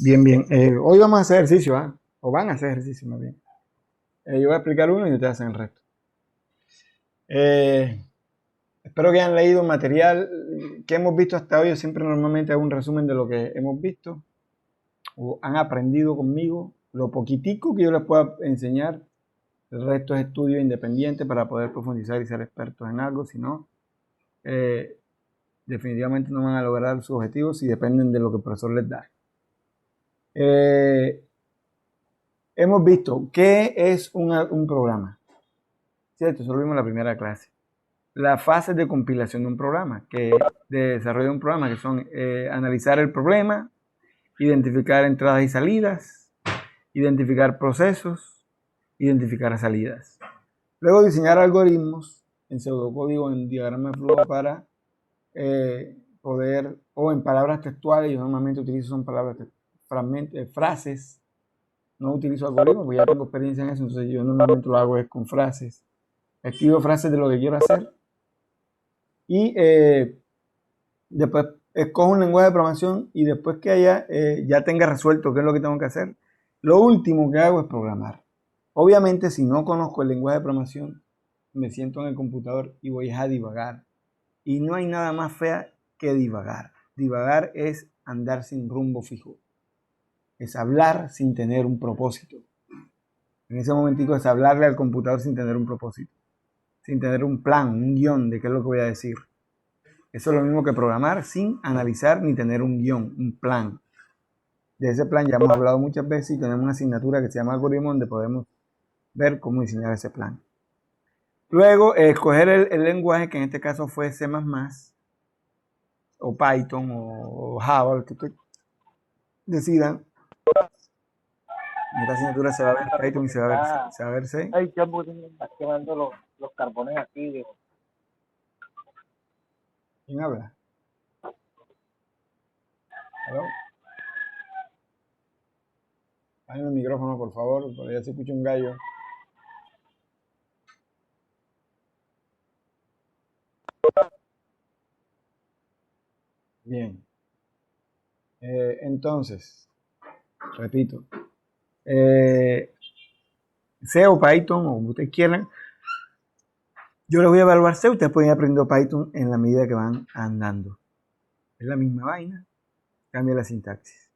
Bien, bien. Hoy vamos a hacer ejercicio, ¿ah? O van a hacer ejercicio más bien. Yo voy a explicar uno y ustedes hacen el resto. Eh, Espero que hayan leído el material que hemos visto hasta hoy. Yo siempre normalmente hago un resumen de lo que hemos visto o han aprendido conmigo. Lo poquitico que yo les pueda enseñar. El resto es estudio independiente para poder profundizar y ser expertos en algo. Si no, eh, definitivamente no van a lograr sus objetivos si dependen de lo que el profesor les da. Hemos visto qué es un programa. ¿Cierto? Eso lo vimos en la primera clase. Las fases de compilación de un programa, de desarrollo de un programa, que son analizar el problema, identificar entradas y salidas, identificar procesos, identificar salidas. Luego diseñar algoritmos en pseudocódigo, en diagrama de flujo para poder, o en palabras textuales, yo normalmente utilizo son palabras, frases, no utilizo algoritmos, porque ya tengo experiencia en eso, entonces yo normalmente lo hago es con frases. Escribo frases de lo que quiero hacer y después escojo un lenguaje de programación y después que ya tenga resuelto qué es lo que tengo que hacer, lo último que hago es programar. Obviamente, si no conozco el lenguaje de programación, me siento en el computador y voy a divagar. Y no hay nada más fea que divagar. Divagar es andar sin rumbo fijo. Es hablar sin tener un propósito. En ese momentico es hablarle al computador sin tener un propósito, sin tener un plan, un guión de qué es lo que voy a decir. Eso es lo mismo que programar sin analizar ni tener un guión, un plan. De ese plan ya hemos hablado muchas veces y tenemos una asignatura que se llama algoritmo donde podemos ver cómo diseñar ese plan. Luego, escoger el lenguaje, que en este caso fue C++, o Python, o Java, el que ustedes decidan. En esta asignatura se va a ver Python y se va a ver C. Ay, ya estás quemando los carbones aquí, viejo. ¿Quién habla? ¿Aló? Dame el micrófono, por favor, por allá se escucha un gallo. Bien. Entonces, repito, C o Python, o como ustedes quieran, yo les voy a evaluar C, ustedes pueden ir aprendiendo Python en la medida que van andando. Es la misma vaina, cambia la sintaxis.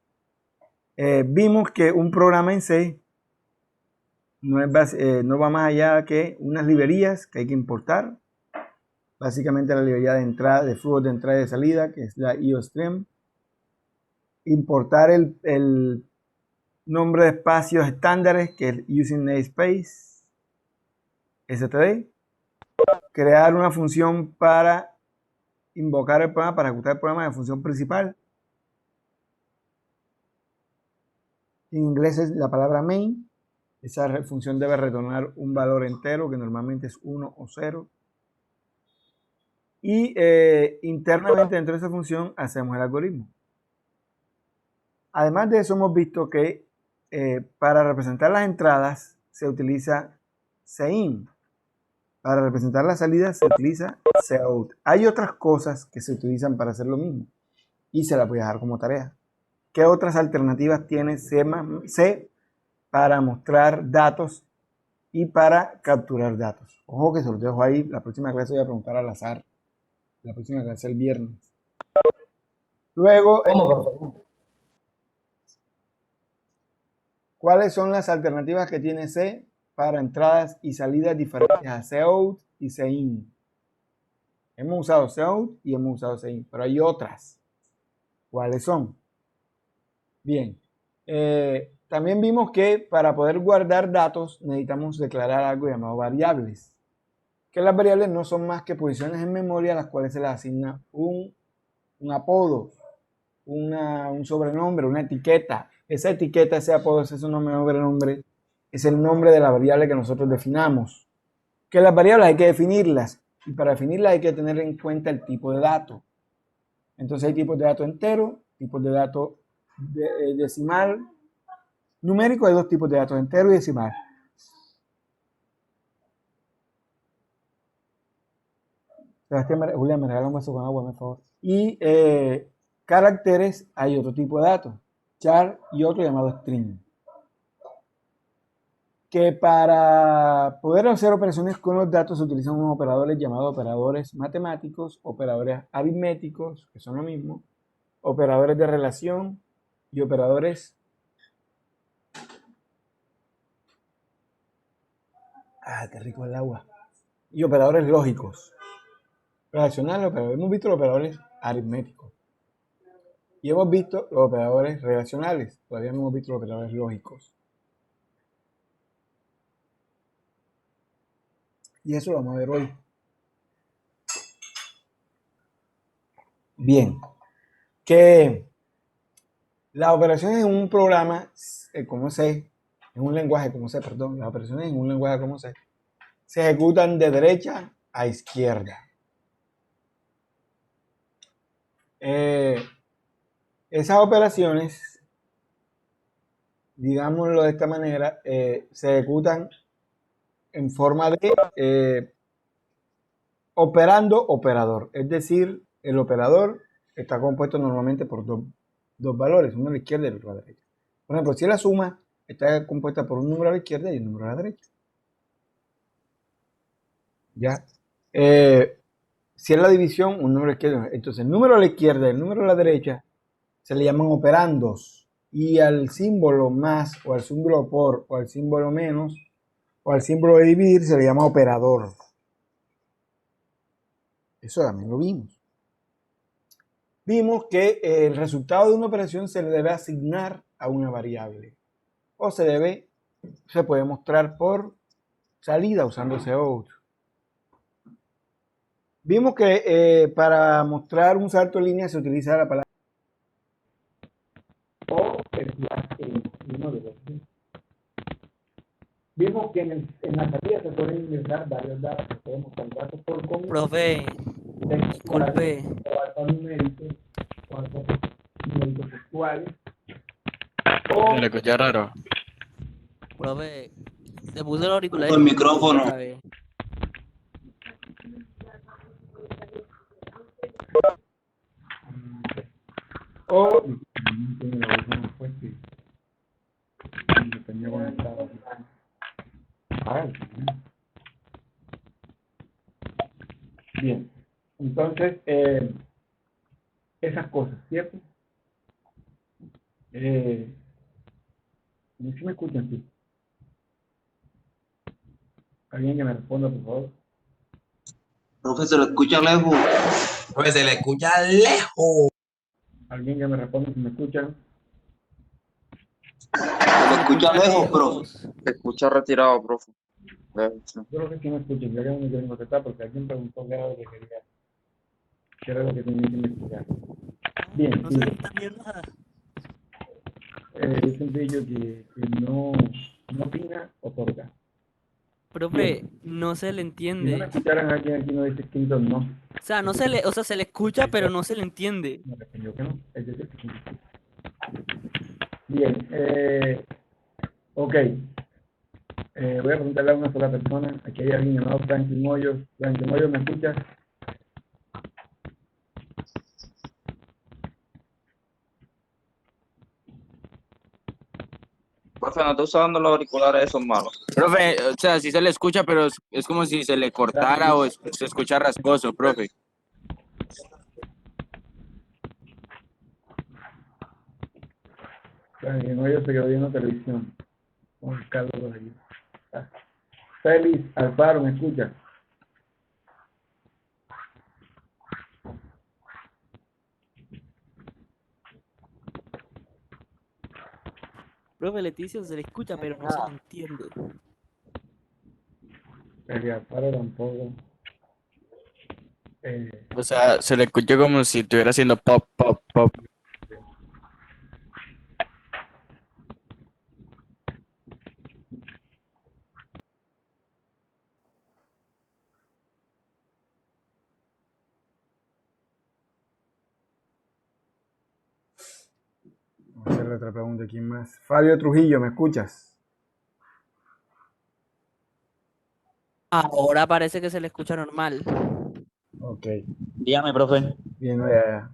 Vimos que un programa en C no va más allá que unas librerías que hay que importar. Básicamente la librería de entrada, de flujos de entrada y de salida, que es la IOStream. Importar el nombre de espacios estándares, que es Using Namespace, std. Crear una función para invocar el programa, para ejecutar el programa de función principal. En inglés es la palabra main. Esa función debe retornar un valor entero, que normalmente es 1 o 0. Y internamente dentro de esa función hacemos el algoritmo. Además de eso, hemos visto que para representar las entradas se utiliza sein. Para representar las salidas se utiliza cout. Hay otras cosas que se utilizan para hacer lo mismo y se las voy a dejar como tarea. ¿Qué otras alternativas tiene C para mostrar datos y para capturar datos? Ojo que se los dejo ahí. La próxima clase voy a preguntar al azar. La próxima clase el viernes. Luego, ¿cuáles son las alternativas que tiene C para entradas y salidas diferentes a cout y sein? Hemos usado cout y hemos usado sein, pero hay otras. ¿Cuáles son? Bien. También vimos que para poder guardar datos necesitamos declarar algo llamado variables. Que las variables no son más que posiciones en memoria a las cuales se les asigna un apodo, un sobrenombre, una etiqueta. Esa etiqueta, ese apodo, ese sobrenombre, es el nombre de la variable que nosotros definamos. Que las variables hay que definirlas y para definirlas hay que tener en cuenta el tipo de dato. Entonces hay tipos de dato entero, tipos de dato decimal. Numérico, hay dos tipos de datos, entero y decimal. Sebastián, Julián, me regala un vaso con agua, por favor. Y caracteres, hay otro tipo de datos. char y otro llamado string. Que para poder hacer operaciones con los datos se utilizan unos operadores llamados operadores matemáticos, operadores aritméticos, que son lo mismo, operadores de relación y operadores qué rico el agua. Y operadores lógicos. Relacionales, hemos visto los operadores aritméticos. Y hemos visto los operadores relacionales. Todavía no hemos visto los operadores lógicos. Y eso lo vamos a ver hoy. Bien. Que las operaciones en un programa, como C, en un lenguaje como C, perdón, las operaciones en un lenguaje como C, se ejecutan de derecha a izquierda. Esas operaciones, digámoslo de esta manera, se ejecutan en forma de operando operador. Es decir, el operador está compuesto normalmente por dos valores, uno a la izquierda y el otro a la derecha. Por ejemplo, si la suma está compuesta por un número a la izquierda y un número a la derecha. ¿Ya? Si es la división, un número a la izquierda. Entonces, el número a la izquierda y el número a la derecha se le llaman operandos. Y al símbolo más, o al símbolo por, o al símbolo menos, o al símbolo de dividir, se le llama operador. Eso también lo vimos. Vimos que el resultado de una operación se le debe asignar a una variable. O se puede mostrar por salida usando out. Vimos que para mostrar un salto en línea se utiliza la palabra o uno de los dos. Vimos que en la salida se pueden ingresar varios datos, se pueden mostrar datos por común. Profe, disculpe. Numéricos textuales. Se le escucha raro. Profe, se puso el auricular. El micrófono. Otra vez. O tenía conectado. Bien, entonces esas cosas, ¿cierto? ¿Sí me escuchan? Sí. Alguien que me responda, por favor. Profe, se lo escucha lejos. Profe, se le escucha lejos. Alguien que me responda si me escuchan. Se le escucha lejos, profe. Se escucha retirado, profe. Yo creo que sí me escuchan, yo creo que no quieren contestar porque alguien preguntó qué era lo que quería. ¿Qué era lo que tenía que investigar? Bien, No sí. se le entendió nada. Es sencillo que no opina, otorga. Profe, Bien. no se le Si no me entiende. escucharan, alguien aquí no dice escrito no. O sea, se le escucha, pero no se le entiende. Me respondió que no. Es decir, que sí. Bien, ok. Voy a preguntarle a una sola persona. Aquí hay alguien llamado Franklin Moyos. Franklin Moyos, ¿me escuchas? Profe, no está usando los auriculares esos malos. Profe, o sea, sí se le escucha, pero es como si se le cortara o se escucha rasposo, profe. Franklin Moyos se quedó viendo televisión. Con Carlos por allí. Félix Alfaro, ¿me escuchas? Profe, Leticia se le escucha, pero no se le entiende. Félix Alfaro tampoco. O sea, se le escucha como si estuviera haciendo pop, pop, pop. Vamos a hacerle otra pregunta. ¿Quién más? Fabio Trujillo, ¿me escuchas? Ahora parece que se le escucha normal. Ok. Dígame, profe. Bien,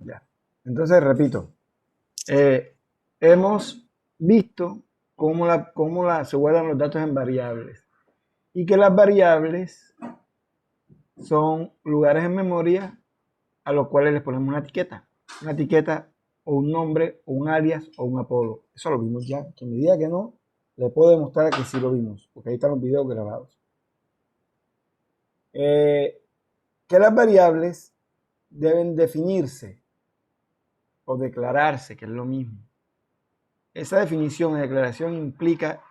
ya. Entonces, repito. hemos visto cómo se guardan los datos en variables y que las variables son lugares en memoria a los cuales les ponemos una etiqueta o un nombre o un alias o un apodo. Eso lo vimos ya. Quien me diga que no, le puedo demostrar que sí lo vimos, porque ahí están los videos grabados. Que las variables deben definirse o declararse, que es lo mismo. Esa definición o declaración implica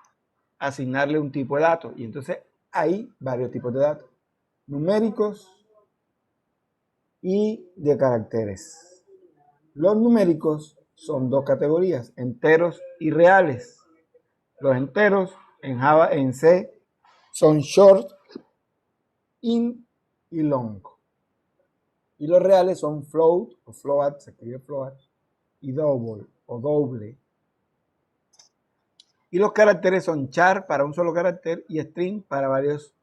asignarle un tipo de datos, y entonces hay varios tipos de datos, numéricos y de caracteres. Los numéricos son dos categorías, enteros y reales. Los enteros en Java, en C, son short, int y long. Y los reales son float o float, se escribe float, y double o doble. Y los caracteres son char para un solo carácter y string para varios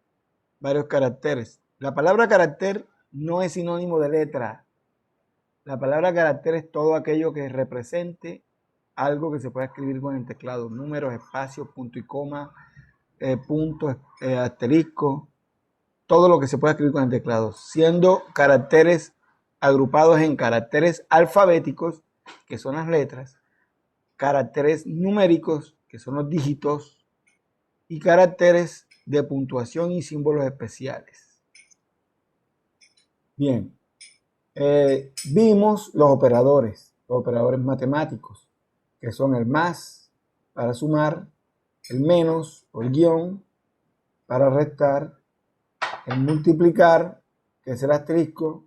caracteres. La palabra carácter no es sinónimo de letra. La palabra carácter es todo aquello que represente algo que se pueda escribir con el teclado. Números, espacios, punto y coma, puntos, asterisco. Todo lo que se pueda escribir con el teclado. Siendo caracteres agrupados en caracteres alfabéticos, que son las letras, caracteres numéricos, que son los dígitos, y caracteres de puntuación y símbolos especiales. Bien, vimos los operadores matemáticos, que son el más para sumar, el menos o el guión para restar, el multiplicar, que es el asterisco,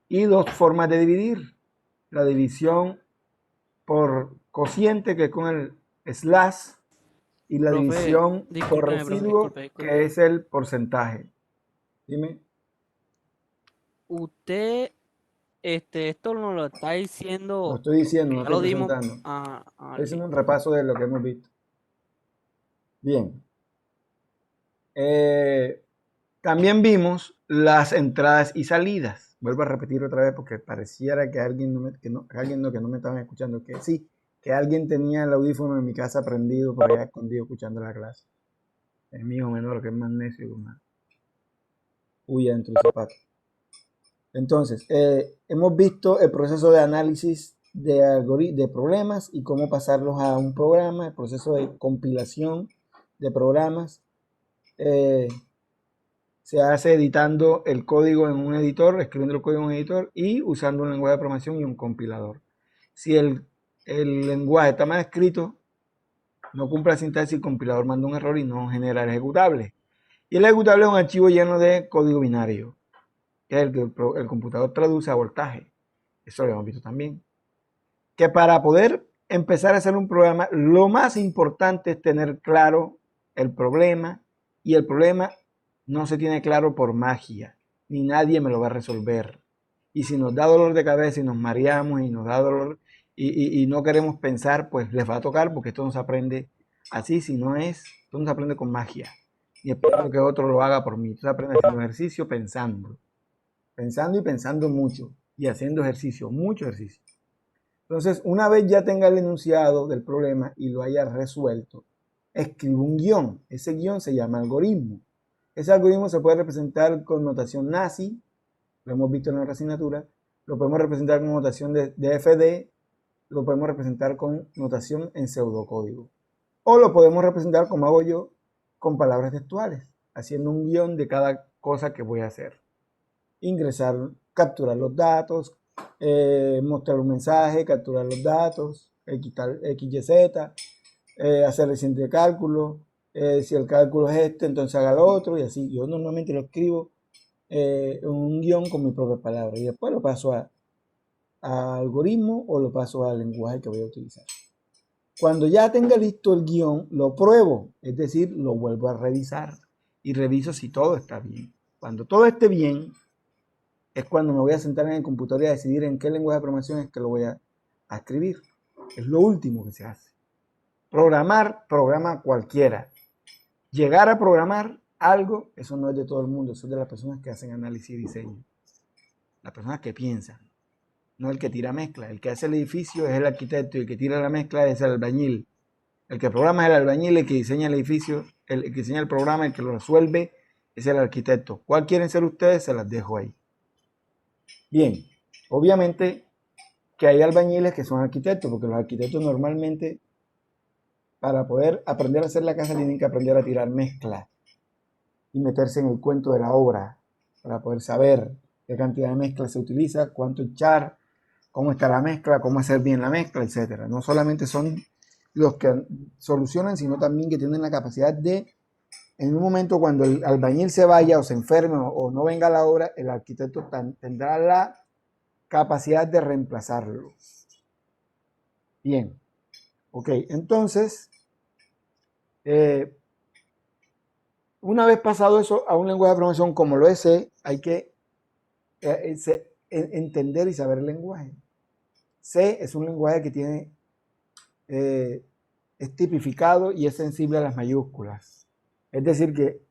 y dos formas de dividir. La división por cociente, que es con el slash, y la Profe, división por discúlpeme, profe, residuo, disculpe. que es el porcentaje. Dime. Usted, esto nos lo está Lo diciendo, estoy diciendo, no ya lo estoy dimos. presentando. Estoy haciendo un Listo. repaso de lo que hemos visto. Bien. También vimos las entradas y salidas. Vuelvo a repetir otra vez porque pareciera que alguien no me estaban escuchando. Que sí, que alguien tenía el audífono en mi casa prendido por allá escondido escuchando la clase. Es mi hijo menor, que es más necio que una huya dentro del zapato. Entonces, hemos visto el proceso de análisis de problemas y cómo pasarlos a un programa, el proceso de compilación de programas. Se hace editando el código en un editor, escribiendo el código en un editor y usando un lenguaje de programación y un compilador. Si el lenguaje está mal escrito, no cumple la sintaxis, el compilador manda un error y no genera el ejecutable. Y el ejecutable es un archivo lleno de código binario, que es el que el computador traduce a voltaje. Eso lo hemos visto también. Que para poder empezar a hacer un programa, lo más importante es tener claro el problema, y el problema no se tiene claro por magia, ni nadie me lo va a resolver. Y si nos da dolor de cabeza y nos mareamos y nos da dolor y no queremos pensar, pues les va a tocar, porque esto no se aprende así, esto no se aprende con magia, ni esperando que otro lo haga por mí. Esto se aprende haciendo ejercicio, pensando y pensando mucho, y haciendo ejercicio, mucho ejercicio. Entonces, una vez ya tenga el enunciado del problema y lo haya resuelto, escribo un guión. Ese guión se llama algoritmo. Ese algoritmo se puede representar con notación nazi, lo hemos visto en nuestra asignatura, lo podemos representar con notación de DFD, lo podemos representar con notación en pseudocódigo. O lo podemos representar como hago yo, con palabras textuales, haciendo un guión de cada cosa que voy a hacer. Ingresar, capturar los datos, mostrar un mensaje, capturar los datos, quitar X, Y, Z, hacer el siguiente cálculo. Si el cálculo es este, entonces haga el otro, y así. Yo normalmente lo escribo en un guión con mis propias palabras y después lo paso a algoritmo o lo paso al lenguaje que voy a utilizar. Cuando ya tenga listo el guión, lo pruebo, es decir, lo vuelvo a revisar y reviso si todo está bien. Cuando todo esté bien, es cuando me voy a sentar en el computador y a decidir en qué lenguaje de programación es que lo voy a escribir. Es lo último que se hace. Programar, programa cualquiera. Llegar a programar algo, eso no es de todo el mundo, eso es de las personas que hacen análisis y diseño. Las personas que piensan. no el que tira mezcla. El que hace el edificio es el arquitecto y el que tira la mezcla es el albañil. El que programa es el albañil, el que diseña el edificio, el que diseña el programa, el que lo resuelve es el arquitecto. ¿Cuál quieren ser ustedes? Se las dejo ahí. Bien, obviamente que hay albañiles que son arquitectos, porque los arquitectos normalmente, para poder aprender a hacer la casa, tienen que aprender a tirar mezcla y meterse en el cuento de la obra, para poder saber qué cantidad de mezcla se utiliza, cuánto echar, cómo está la mezcla, cómo hacer bien la mezcla, etc. No solamente son los que solucionan, sino también que tienen la capacidad de, en un momento cuando el albañil se vaya o se enferme o no venga a la obra, el arquitecto tendrá la capacidad de reemplazarlo. Bien, ok, entonces, una vez pasado eso a un lenguaje de programación como lo es C, hay que entender y saber el lenguaje. C es un lenguaje que tiene, es tipificado y es sensible a las mayúsculas. Es decir, que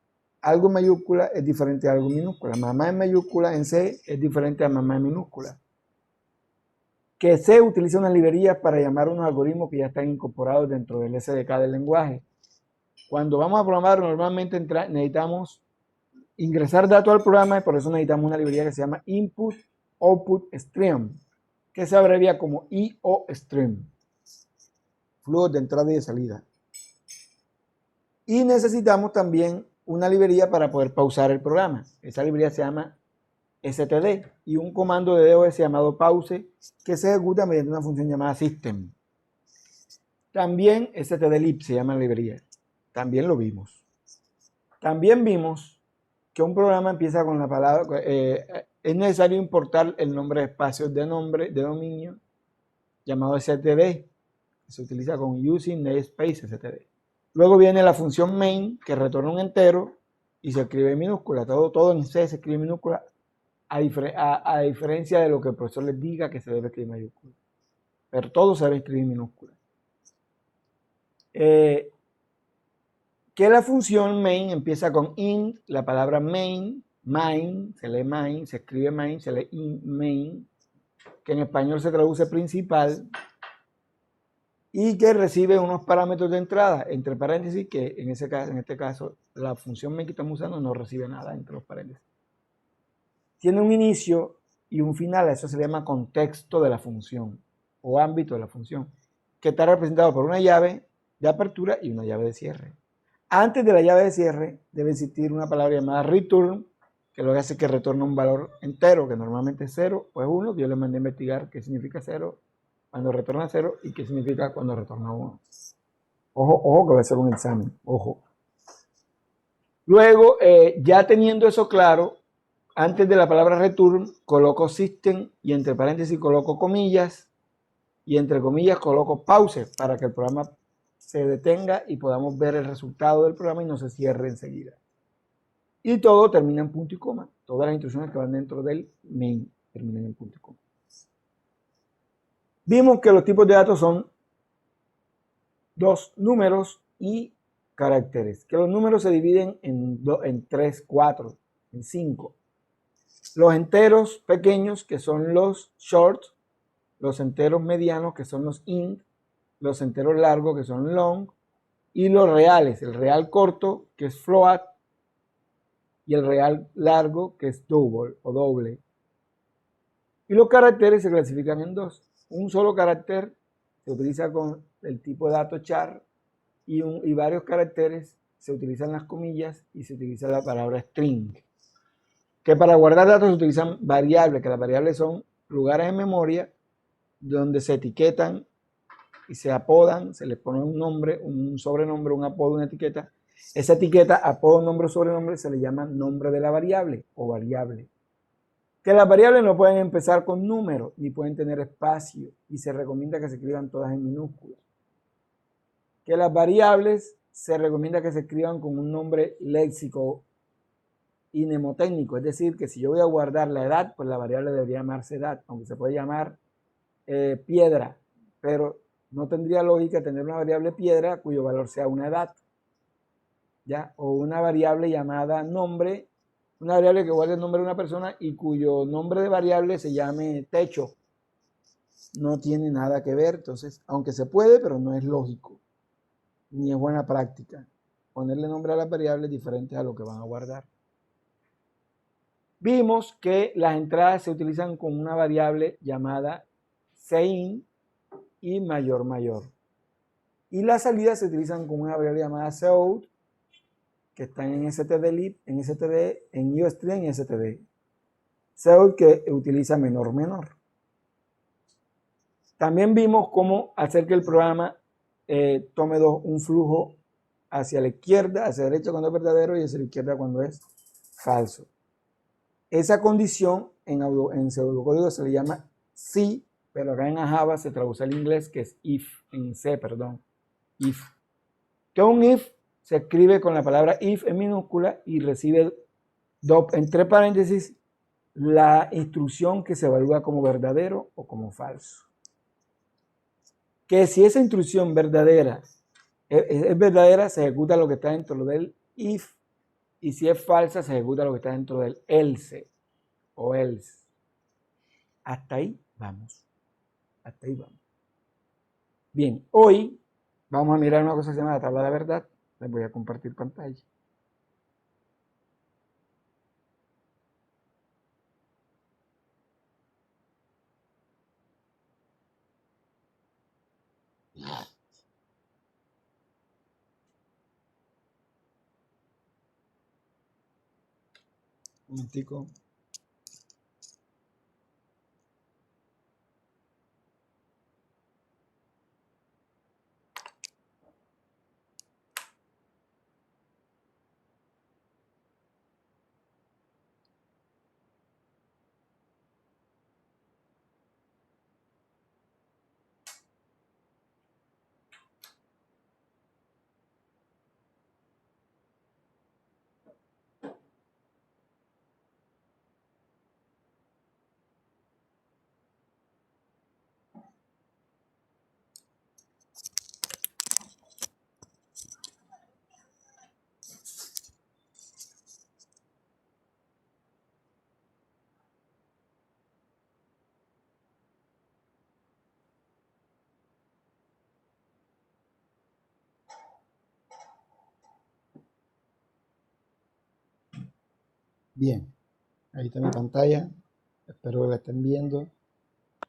algo en mayúscula es diferente a algo en minúscula. Mamá en mayúscula en C es diferente a mamá en minúscula. Que C utiliza una librería para llamar unos algoritmos que ya están incorporados dentro del SDK del lenguaje. Cuando vamos a programar, normalmente necesitamos ingresar datos al programa y por eso necesitamos una librería que se llama Input Output Stream, que se abrevia como IO Stream, flujo de entrada y de salida. Y necesitamos también una librería para poder pausar el programa. Esa librería se llama std y un comando de DOS llamado pause que se ejecuta mediante una función llamada system. También stdlib se llama la librería. También lo vimos. También vimos que un programa empieza con la palabra, es necesario importar el nombre de espacios de dominio llamado std, que se utiliza con using namespace std. Luego viene la función main que retorna un entero y se escribe en minúscula. Todo en C se escribe en minúscula, a diferencia de lo que el profesor les diga que se debe escribir en mayúscula. Pero todo se debe escribir en minúscula. Que la función main empieza con int, la palabra main, se lee main, se escribe main, se lee int main, que en español se traduce principal, y que recibe unos parámetros de entrada, entre paréntesis, que en este caso la función main que estamos usando no recibe nada entre los paréntesis. Tiene un inicio y un final, eso se llama contexto de la función, o ámbito de la función, que está representado por una llave de apertura y una llave de cierre. Antes de la llave de cierre debe existir una palabra llamada return, que lo que hace es que retorna un valor entero, que normalmente es 0 o es 1. Yo les mandé a investigar qué significa 0 cuando retorna 0 y qué significa cuando retorna 1. Ojo que va a ser un examen, ojo. Luego, ya teniendo eso claro, antes de la palabra return coloco system y entre paréntesis coloco comillas y entre comillas coloco pause para que el programa se detenga y podamos ver el resultado del programa y no se cierre enseguida. Y todo termina en punto y coma. Todas las instrucciones que van dentro del main terminan en punto y coma. Vimos que los tipos de datos son dos números y caracteres. Que los números se dividen en 3, 4, en 5. Los enteros pequeños, que son los short, los enteros medianos, que son los int, los enteros largos, que son long, y los reales, el real corto, que es float, y el real largo, que es double o doble. Y los caracteres se clasifican en dos. Un solo carácter se utiliza con el tipo de dato char y varios caracteres se utilizan las comillas y se utiliza la palabra string. Que para guardar datos se utilizan variables, que las variables son lugares en memoria donde se etiquetan y se apodan, se les pone un nombre, un sobrenombre, un apodo, una etiqueta. Esa etiqueta, apodo, nombre o sobrenombre se le llama nombre de la variable o variable. Que las variables no pueden empezar con números ni pueden tener espacio y se recomienda que se escriban todas en minúsculas. Que las variables se recomienda que se escriban con un nombre léxico y mnemotécnico, es decir, que si yo voy a guardar la edad, pues la variable debería llamarse edad, aunque se puede llamar piedra, pero no tendría lógica tener una variable piedra cuyo valor sea una edad, ¿ya? O una variable llamada nombre, una variable que guarde el nombre de una persona y cuyo nombre de variable se llame techo, no tiene nada que ver. Entonces, aunque se puede, pero no es lógico, ni es buena práctica ponerle nombre a las variables diferentes a lo que van a guardar. Vimos que las entradas se utilizan con una variable llamada sein y mayor mayor. Y las salidas se utilizan con una variable llamada seout, que están en std, en std, en iostream y std. Seout que utiliza menor menor. También vimos cómo hacer que el programa tome un flujo hacia la izquierda, hacia la derecha cuando es verdadero y hacia la izquierda cuando es falso. Esa condición en pseudocódigo se le llama si, pero acá en Java se traduce al inglés que es if, en C, perdón, if. Que un if se escribe con la palabra if en minúscula y recibe entre paréntesis la instrucción que se evalúa como verdadero o como falso. Que si esa instrucción verdadera es verdadera, se ejecuta lo que está dentro del if, y si es falsa, se ejecuta lo que está dentro del else o else. Hasta ahí vamos. Hasta ahí vamos. Bien, hoy vamos a mirar una cosa que se llama la tabla de verdad. Les voy a compartir pantalla. Un momentico. Bien, ahí está mi pantalla. Espero que la estén viendo.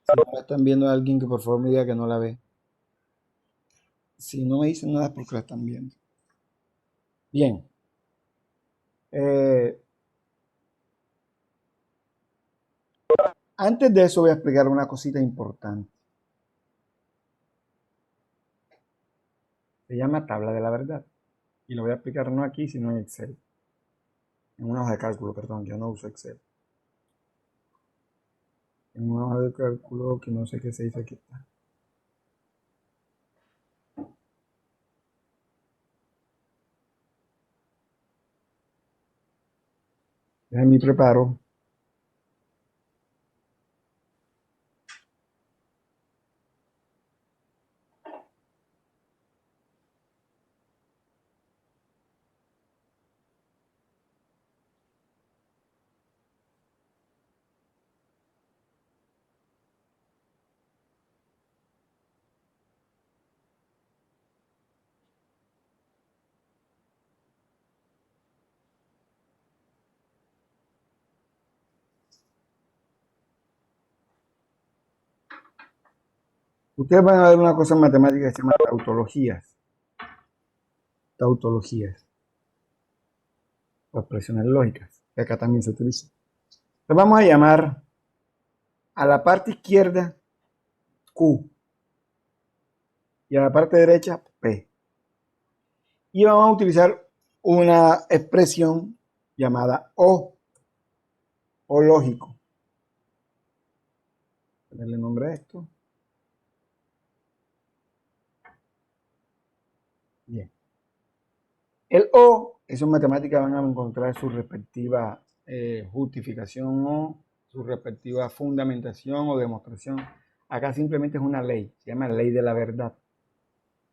Si no la están viendo, alguien que por favor me diga que no la ve. Si no me dicen nada es porque la están viendo. Bien. Antes de eso voy a explicar una cosita importante. Se llama tabla de la verdad. Y lo voy a explicar no aquí, sino en Excel. En una hoja de cálculo, perdón, yo no uso Excel. En una hoja de cálculo que no sé qué se dice aquí. Está. Dejen mi preparo. Ustedes van a ver una cosa en matemática que se llama tautologías. Tautologías. O expresiones lógicas, que acá también se utiliza. Entonces vamos a llamar a la parte izquierda Q y a la parte derecha P. Y vamos a utilizar una expresión llamada O lógico. Ponerle nombre a esto. Bien. El O, eso en matemática van a encontrar su respectiva justificación o su respectiva fundamentación o demostración. Acá simplemente es una ley, se llama ley de la verdad.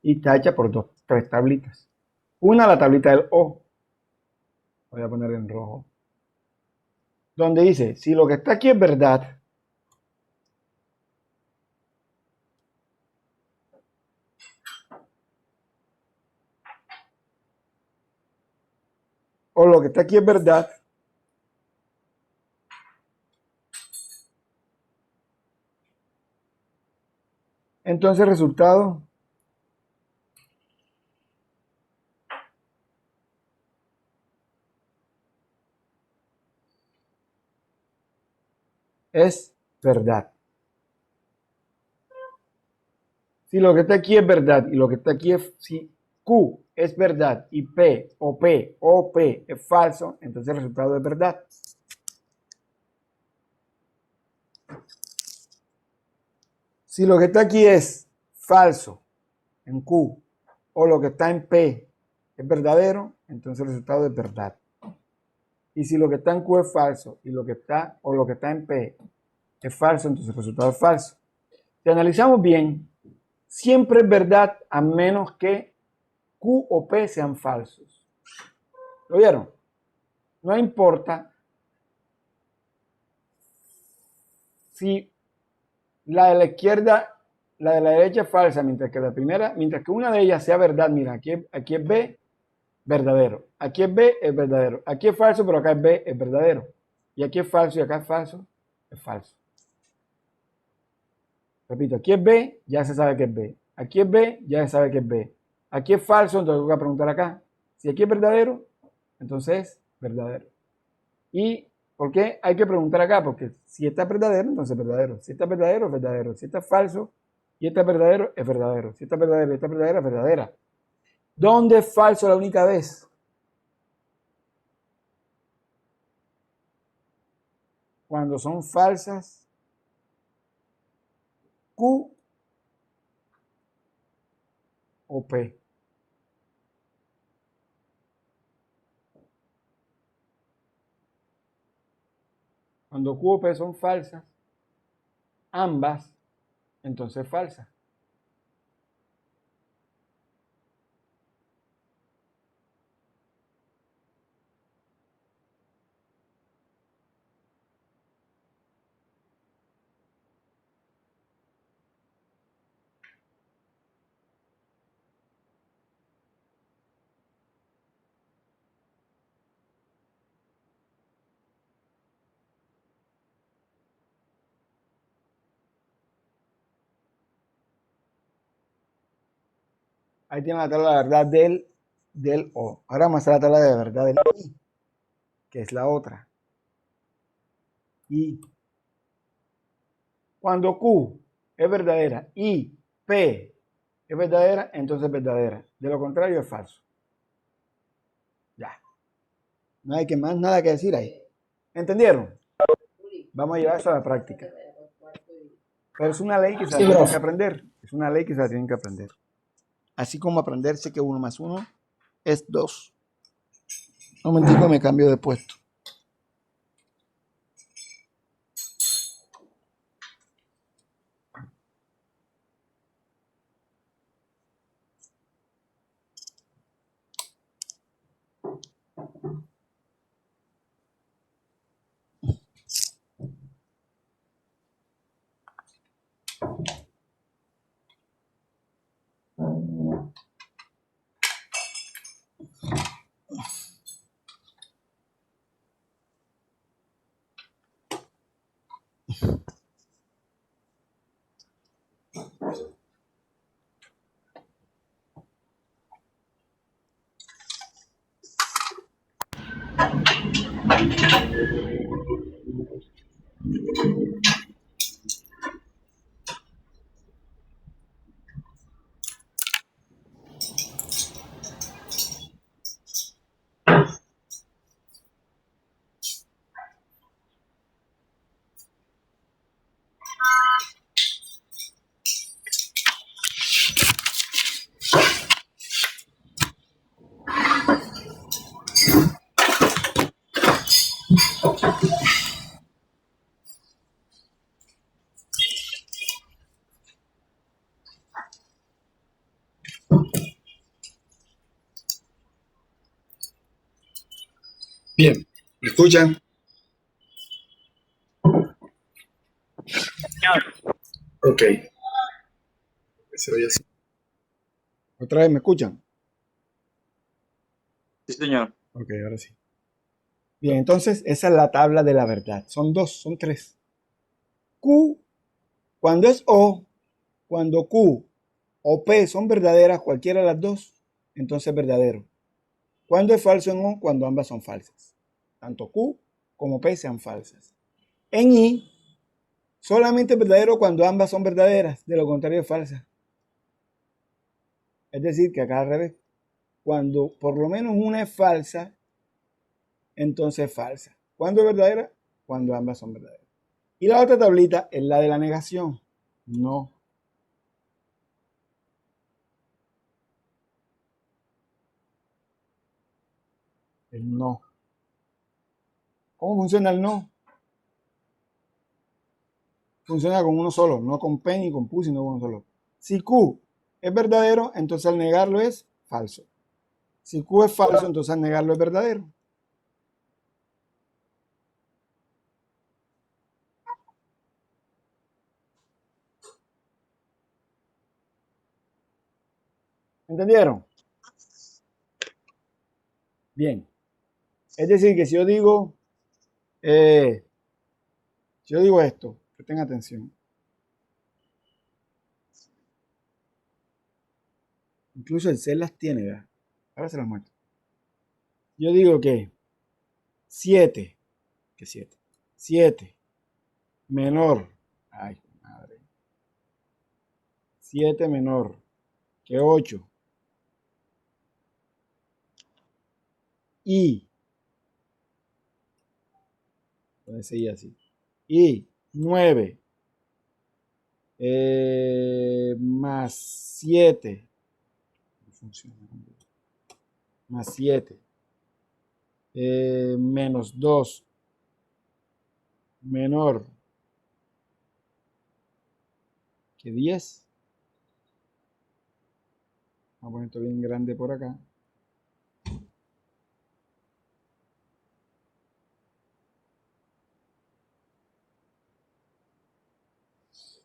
Y está hecha por tres tablitas. Una, la tablita del O. Voy a poner en rojo. Donde dice, si lo que está aquí es verdad, o lo que está aquí es verdad, entonces el resultado es verdad. Si lo que está aquí es verdad y lo que está aquí es, si Q es verdad y P o P es falso, entonces el resultado es verdad. Si lo que está aquí es falso en Q o lo que está en P es verdadero, entonces el resultado es verdad. Y si lo que está en Q es falso y lo que está o lo que está en P es falso, entonces el resultado es falso. Si analizamos bien, siempre es verdad a menos que Q o P sean falsos. ¿Lo vieron? No importa si la de la izquierda, la de la derecha es falsa, mientras que la primera, mientras que una de ellas sea verdad. Mira, aquí es B, verdadero. Aquí es B, es verdadero. Aquí es falso, pero acá es B, es verdadero. Y aquí es falso y acá es falso, es falso. Repito, aquí es B, ya se sabe que es B. Aquí es B, ya se sabe que es B. Aquí es falso, entonces tengo que preguntar acá. Si aquí es verdadero, entonces es verdadero. ¿Y por qué hay que preguntar acá? Porque si está verdadero, entonces es verdadero. Si está verdadero, es verdadero. Si está falso y está verdadero, es verdadero. Si está verdadero y está verdadera, es verdadera. ¿Dónde es falso la única vez? Cuando son falsas Q o P. Cuando Q o P son falsas, ambas, entonces es falsa. Ahí tiene la tabla de verdad del O. Ahora vamos a hacer la tabla de verdad del I, que es la otra. Y cuando Q es verdadera y P es verdadera, entonces es verdadera. De lo contrario es falso. Ya. No hay que más nada que decir ahí. ¿Entendieron? Vamos a llevar eso a la práctica. Pero es una ley que se la tienen que aprender. Es una ley que se la tienen que aprender. Así como aprenderse que 1 más 1 es 2. Un momentico, me cambio de puesto. Bien, ¿me escuchan? Ok. Se oye así. ¿Otra vez me escuchan? Sí, señor. Ok, ahora sí. Bien, entonces esa es la tabla de la verdad. Son dos, son tres. Q, cuando es O, cuando Q o P son verdaderas, cualquiera de las dos, entonces es verdadero. Cuando es falso en O, cuando ambas son falsas. Tanto Q como P sean falsas. En I, solamente es verdadero cuando ambas son verdaderas, de lo contrario es falsa. Es decir, que acá al revés. Cuando por lo menos una es falsa, entonces es falsa. ¿Cuándo es verdadera? Cuando ambas son verdaderas. Y la otra tablita es la de la negación. No. El no. ¿Cómo funciona el no? Funciona con uno solo, no con P ni con Q, sino con uno solo. Si Q es verdadero, entonces al negarlo es falso. Si Q es falso, entonces al negarlo es verdadero. ¿Entendieron? Bien. Es decir, que si yo digo esto, presten atención. Incluso el C las tiene, ¿verdad? Ahora se las muestro. Yo digo que 7, que 7, 7 menor, ay, madre, 7 menor que 8 y, puede seguir así, y 9 más 7, más 7 menos 2 menor que 10. Vamos a poner esto bien grande por acá.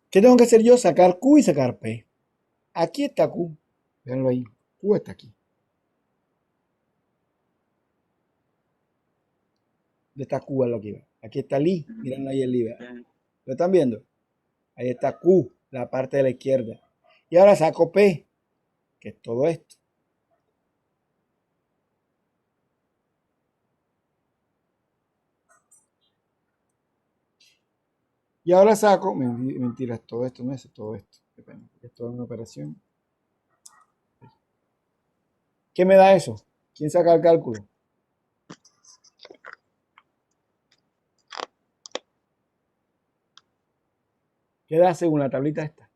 ¿Qué tengo que hacer yo? Sacar Q y sacar P. Aquí está Q. Véanlo ahí. Q está aquí. ¿Dónde está Q? Lo que aquí está el I. Miren ahí el I. ¿Lo están viendo? Ahí está Q, la parte de la izquierda. Y ahora saco P, que es todo esto. Y ahora saco, mentira, todo esto, no es todo esto. Esto es una operación. ¿Qué me da eso? ¿Quién saca el cálculo? ¿Qué da según la tablita esta?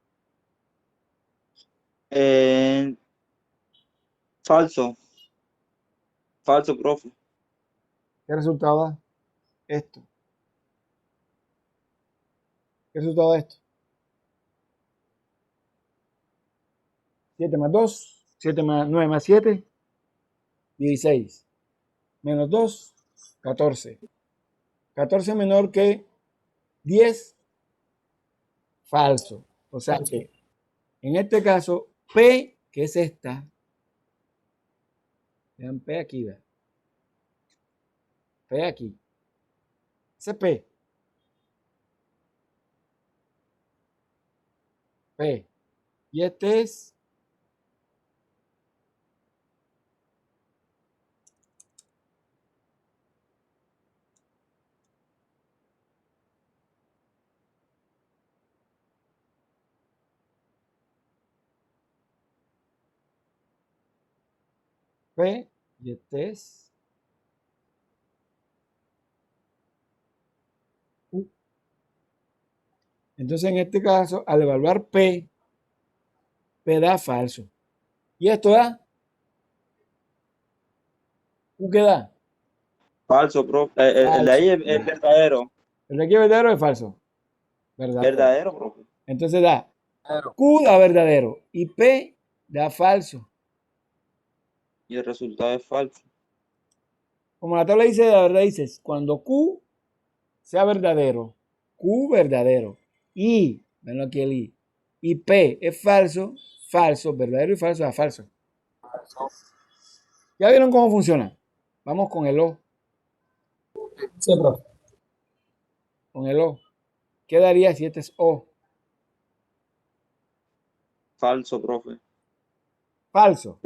Falso. Falso, profe. ¿Qué resultado da? Esto. ¿Qué resultado da esto? 7 más 2, 7 más 9 más 7, 16. Menos 2, 14. 14 menor que 10, falso. O sea que en este caso, P, que es esta, vean P aquí, vean. P aquí. Ese es P. P. Y este es P y este es Q. Entonces, en este caso, al evaluar P, P da falso. Y esto da Q, ¿qué da? Falso, profe. El de Falso. ahí es verdadero. ¿El de aquí es verdadero o es falso? Verdadero. Verdadero, profe. Entonces da Q da verdadero y P da falso. Y el resultado es falso. Como la tabla dice, la verdad dices, cuando Q sea verdadero, Q verdadero, y, venlo aquí el I, y P es falso, falso, verdadero y falso da falso. ¿Ya vieron cómo funciona? Vamos con el O. Sí, profe. Con el O. ¿Qué daría si este es O? Falso, profe. Falso.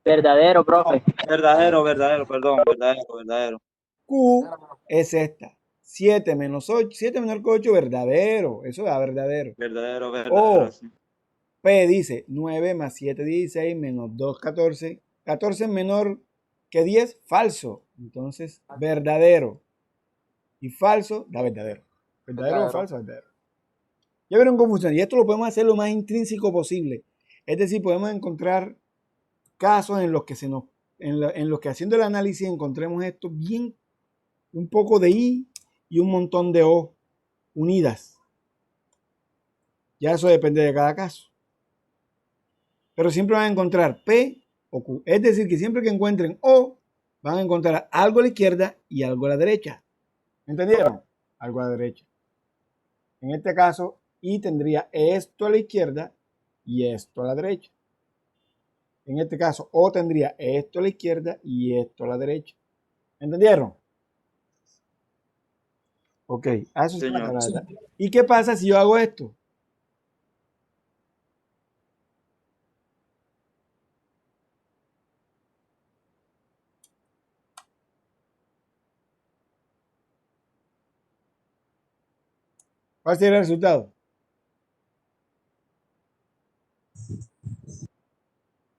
Verdadero, profe. Verdadero, verdadero, perdón, verdadero, verdadero. Q es esta. 7 menos 8. 7 menor que 8, verdadero. Eso da verdadero. Verdadero, verdadero, O. sí. P dice 9 más 7, 16, menos 2, 14. 14 es menor que 10, falso. Entonces, verdadero. Y falso da verdadero. ¿Verdadero o falso? Verdadero. Ya vieron confusión. Y esto lo podemos hacer lo más intrínseco posible. Es decir, podemos encontrar casos en los que en los que haciendo el análisis encontremos esto bien, un poco de I y un montón de O unidas. Ya eso depende de cada caso. Pero siempre van a encontrar P o Q. Es decir, que siempre que encuentren O, van a encontrar algo a la izquierda y algo a la derecha. ¿Entendieron? Algo a la derecha. En este caso, I tendría esto a la izquierda y esto a la derecha. En este caso, O tendría esto a la izquierda y esto a la derecha. ¿Entendieron? Ok, a eso se Señor. trata. ¿Y qué pasa si yo hago esto? ¿Cuál sería el resultado?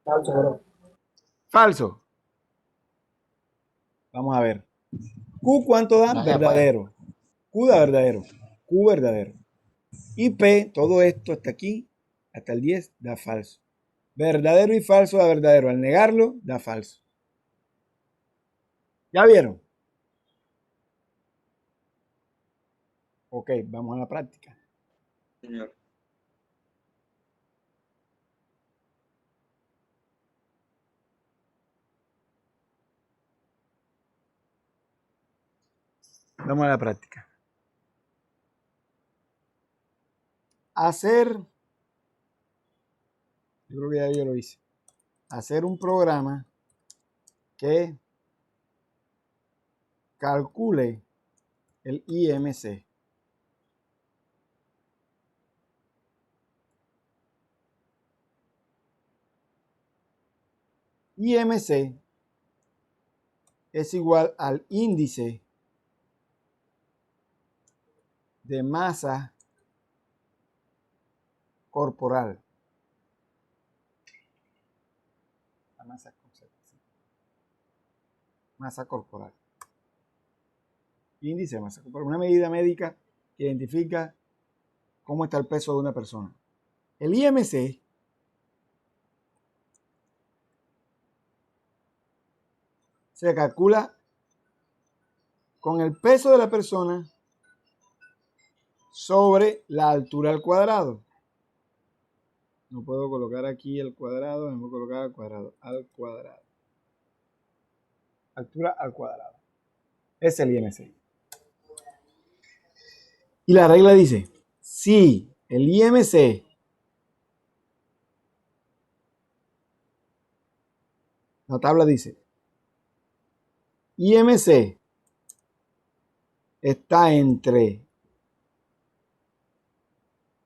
Falso, profe. Falso. Vamos a ver. Q, ¿cuánto da? No se puede. Verdadero. Q da verdadero. Q verdadero. Y P, todo esto hasta aquí, hasta el 10, da falso. Verdadero y falso da verdadero. Al negarlo, da falso. ¿Ya vieron? Ok, vamos a la práctica. Señor. Vamos a la práctica. Hacer, yo creo que ya yo lo hice. Hacer un programa que calcule el IMC. IMC es igual al índice de masa corporal. La masa corporal. Índice de masa corporal. Una medida médica que identifica cómo está el peso de una persona. El IMC se calcula con el peso de la persona sobre la altura al cuadrado. No puedo colocar aquí el cuadrado, me voy a colocar al cuadrado, altura al cuadrado. Es el IMC. Y la regla dice, si el IMC la tabla dice, IMC está entre,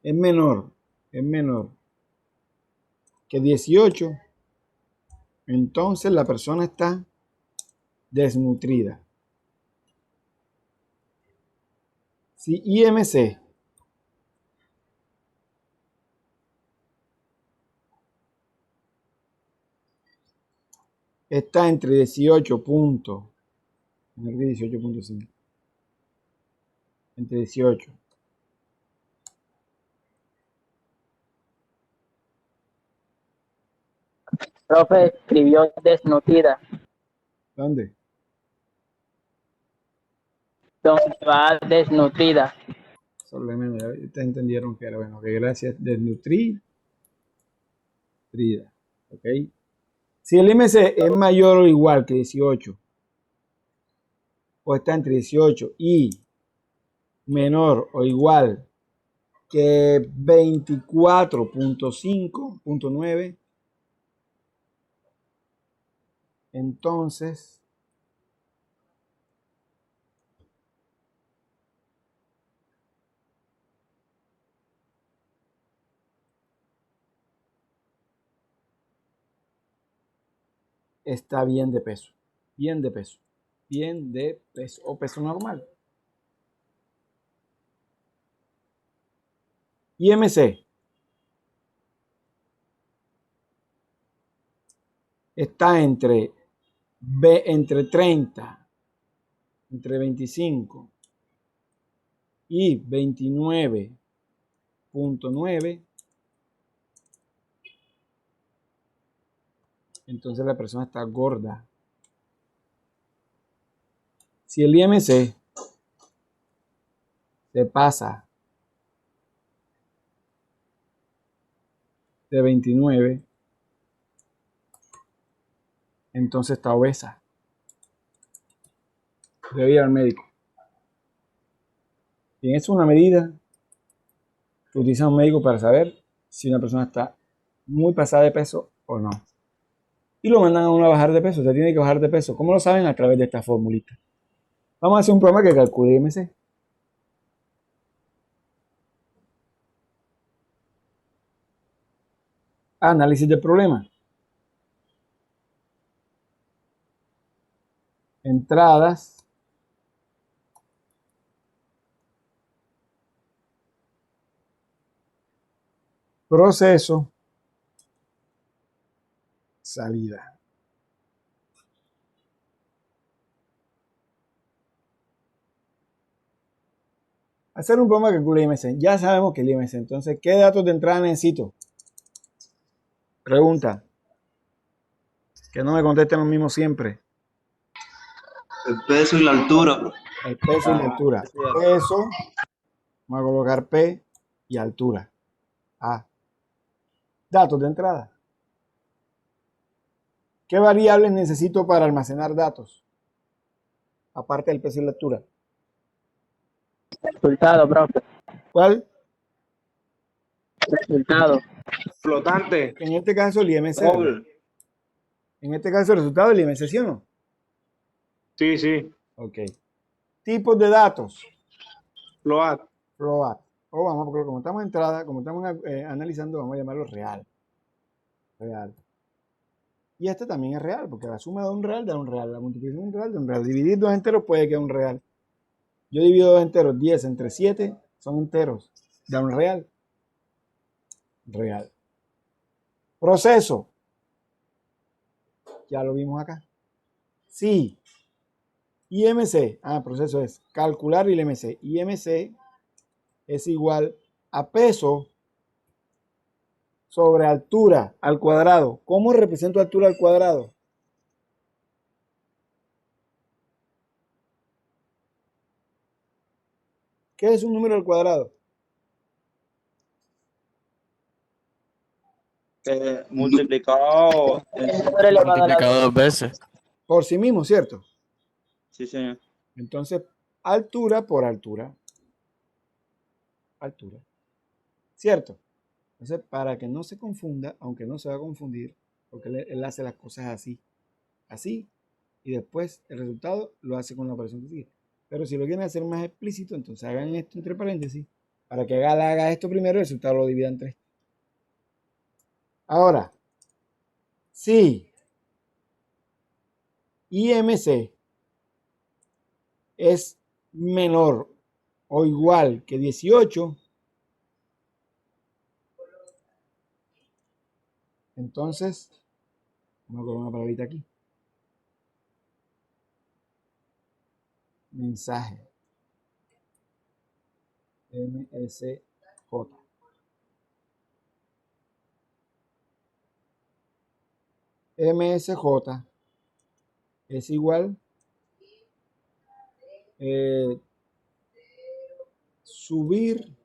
es menor que 18, entonces la persona está desnutrida. Si IMC está entre 18.5, entre 18. Profe, escribió desnutrida. ¿Dónde? ¿Dónde va desnutrida? Solamente ustedes entendieron que era bueno. Que gracias. Desnutrida. ¿Ok? Si el IMC es mayor o igual que 18, o está entre 18 y menor o igual que 24.5.9, entonces está bien de peso. Bien de peso. Bien de peso. O peso normal. IMC está entre 30, entre 25 y 29.9. Entonces la persona está gorda. Si el IMC se pasa de 29, entonces está obesa. Debe ir al médico. Y es una medida que utiliza un médico para saber si una persona está muy pasada de peso o no. Y lo mandan a uno a bajar de peso. Usted tiene que bajar de peso. ¿Cómo lo saben? A través de esta formulita. Vamos a hacer un programa que calcule IMC. Análisis del problema. Entradas. Proceso. Salida. Hacer un programa que calcule IMC. Ya sabemos que el IMC. Entonces, ¿qué datos de entrada necesito? Pregunta. Que no me contesten los mismos siempre. El peso y la altura, profe. El peso y la altura. Peso. Vamos a colocar P y altura. A. Datos de entrada. ¿Qué variables necesito para almacenar datos? Aparte del peso y la altura. Resultado, profe. ¿Cuál? Resultado. Flotante. En este caso el IMC. Doble. En este caso el resultado del IMC, ¿sí o no? Sí, sí. Ok. Tipos de datos. Float. Float. O vamos, porque como estamos en entrada, como estamos analizando, vamos a llamarlo real. Real. Y este también es real, porque la suma de un real da un real. La multiplicación de un real da un real. Dividir dos enteros puede que da un real. Yo divido dos enteros, 10 entre 7, son enteros. Da un real. Real. Proceso. Ya lo vimos acá. Sí. IMC. Proceso es calcular el IMC. IMC es igual a peso sobre altura al cuadrado. ¿Cómo represento altura al cuadrado? ¿Qué es un número al cuadrado? Multiplicado. Multiplicado dos veces. Por sí mismo, ¿cierto? Sí, señor. Entonces, altura por altura. Altura. ¿Cierto? Entonces, para que no se confunda, aunque no se va a confundir, porque él hace las cosas así, así, y después el resultado lo hace con la operación que sigue. Pero si lo quieren hacer más explícito, entonces hagan esto entre paréntesis, para que haga esto primero y el resultado lo divida en 3. Ahora, si IMC es menor o igual que 18, entonces, vamos a colocar una palabrita aquí. Mensaje. MSJ. MSJ es igual subir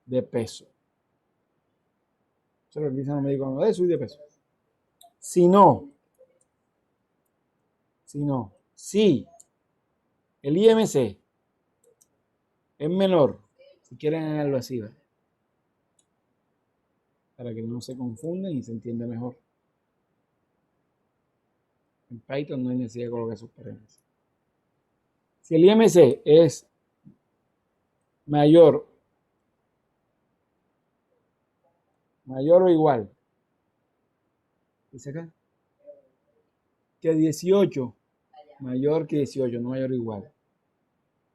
de peso. Eso es lo que dicen los médicos cuando de subir de peso. Si el IMC es menor, si quieren hacerlo así, ¿verdad? Para que no se confundan y se entienda mejor. En Python no hay necesidad de colocar sus paréntesis. Si el IMC es mayor o igual, dice acá, que 18. Mayor que 18, no mayor o igual.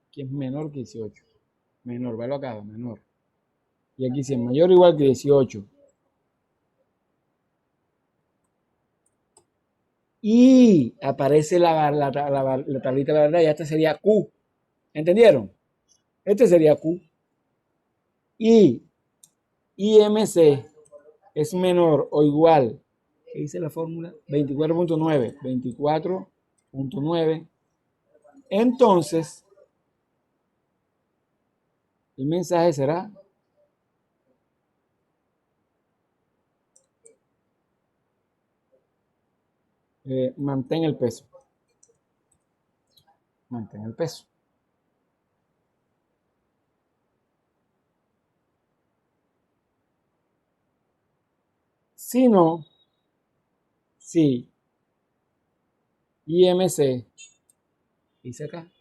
Aquí es menor que 18. Menor, velo acá, menor. Y aquí si es mayor o igual que 18. Y aparece la tablita de la verdad, y esta sería Q. ¿Entendieron? Este sería Q. Y IMC es menor o igual. ¿Qué dice la fórmula? 24.9. 24.9. Entonces, el mensaje será mantén el peso. Mantén el peso. Si no, si IMC, dice acá,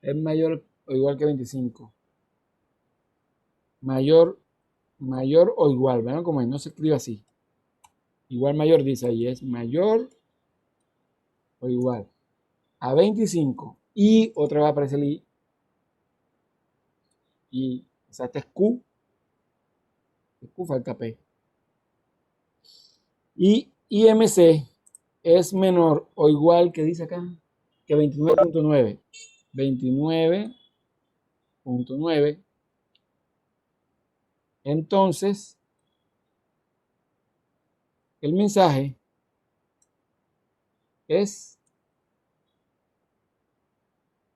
es mayor o igual que 25. Mayor o igual, ¿ven cómo es? No se escribe así. Igual mayor dice ahí, es mayor o igual a 25. Y otra vez aparece el I. Y, o sea, este es Q. Q falta P. Y IMC es menor o igual que dice acá, que 29.9. 29.9. Entonces, el mensaje es: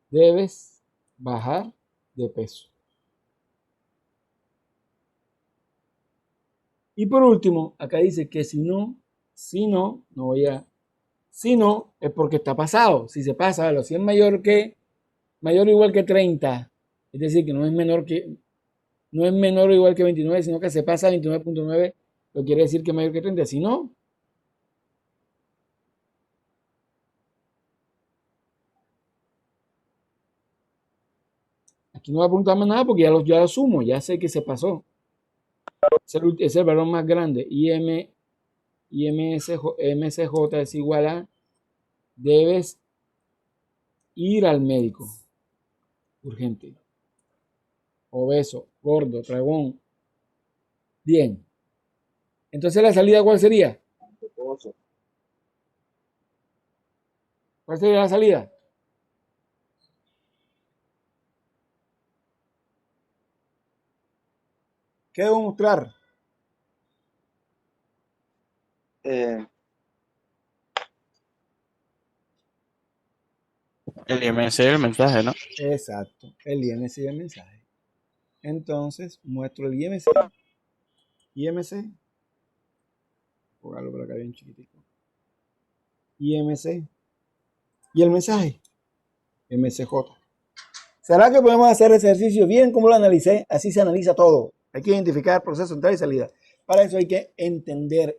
debes bajar de peso. Y por último, acá dice que si no es porque está pasado. Si se pasa, si es mayor o igual que 30, es decir, que no es menor o igual que 29, sino que se pasa a 29.9, lo quiere decir que es mayor que 30. Si no, aquí no va a apuntar más nada porque ya lo sumo, ya sé que se pasó. Es el valor más grande. MCJ es igual a: debes ir al médico urgente. Obeso, gordo, tragón. Bien. Entonces la salida, ¿cuál sería? ¿Cuál sería la salida? ¿Qué debo mostrar? Eh, El IMC el mensaje, ¿no? Exacto, el IMC y el mensaje. Entonces muestro el IMC. IMC. Póngalo por acá bien chiquitico. IMC. Y el mensaje. MCJ. ¿Será que podemos hacer ese ejercicio bien como lo analicé? Así se analiza todo. Hay que identificar proceso, entrada y salida. Para eso hay que entender,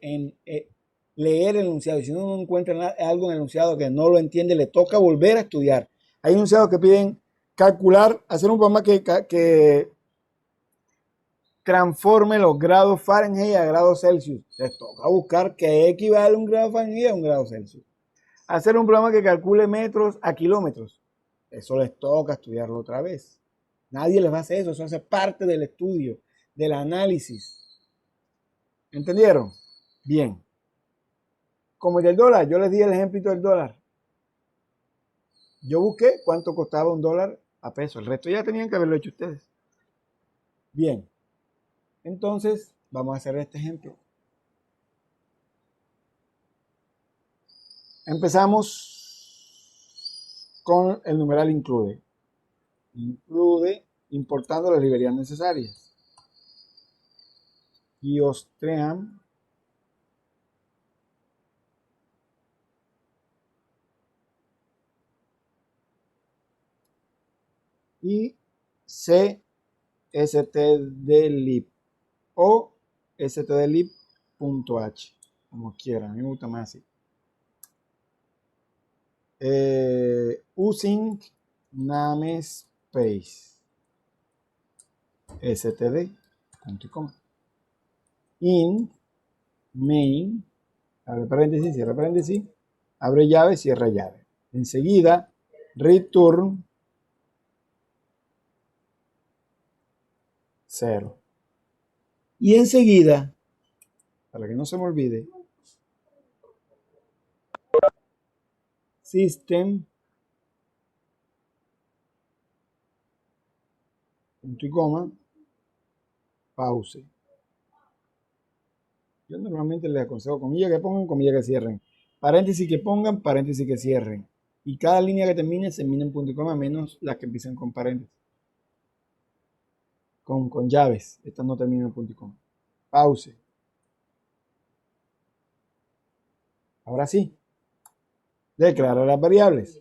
leer el enunciado. Y si uno no encuentra algo en el enunciado que no lo entiende, le toca volver a estudiar. Hay enunciados que piden calcular, hacer un programa que transforme los grados Fahrenheit a grados Celsius. Les toca buscar qué equivale un grado Fahrenheit a un grado Celsius. Hacer un programa que calcule metros a kilómetros. Eso les toca estudiarlo otra vez. Nadie les va a hacer eso. Eso hace parte del estudio, del análisis. ¿Entendieron? Bien. Como el del dólar, yo les di el ejemplito del dólar. Yo busqué cuánto costaba un dólar a peso. El resto ya tenían que haberlo hecho ustedes. Bien. Entonces, vamos a hacer este ejemplo. Empezamos con el numeral include. Include importando las librerías necesarias. Geostream y stdlib o stdlib.h, como quieran, a mí me gusta más así. Using namespace std, punto y coma. In main, abre paréntesis, cierra paréntesis, abre llave, cierra llave. Enseguida, return 0. Y enseguida, para que no se me olvide, system, punto y coma, pause. Yo normalmente les aconsejo comillas que pongan, comillas que cierren. Paréntesis que pongan, paréntesis que cierren. Y cada línea que termine se termina en punto y coma, menos las que empiezan con paréntesis. Con llaves. Estas no terminan en punto y coma. Pause. Ahora sí. Declarar las variables.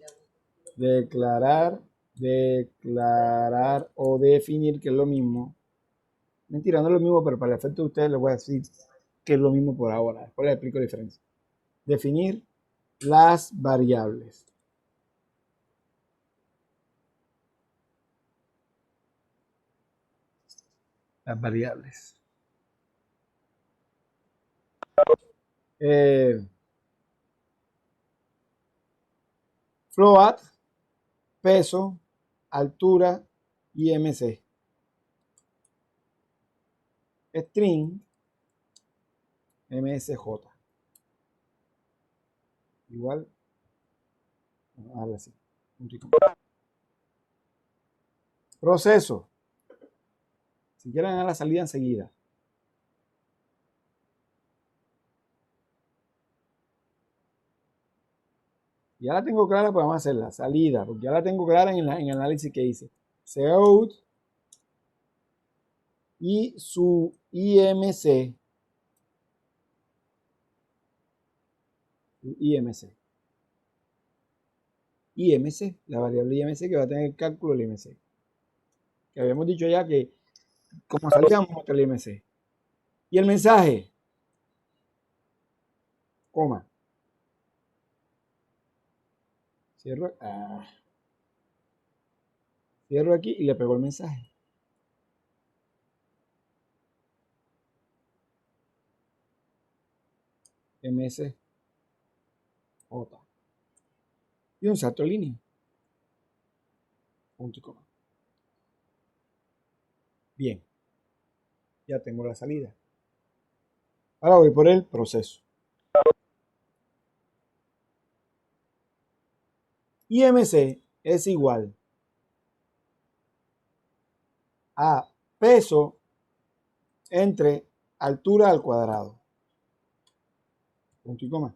Declarar o definir, que es lo mismo. Mentira, no es lo mismo, pero para el efecto de ustedes les voy a decir que es lo mismo por ahora. Después les explico la diferencia. Definir las variables. Las variables. Float, peso, altura y MC. String, MSJ. Igual, vamos a darle así. Proceso. Si quieren a la salida enseguida. Ya la tengo clara, pues vamos a hacer la salida, porque ya la tengo clara en el análisis que hice. Cout y su IMC. IMC, la variable IMC que va a tener el cálculo del IMC. Que habíamos dicho ya que como salíamos el IMC. Y el mensaje, coma. Cierro aquí y le pego el mensaje. MS J. Y un salto de línea. Punto y coma. Bien. Ya tengo la salida. Ahora voy por el proceso. IMC es igual a peso entre altura al cuadrado. Punto y coma.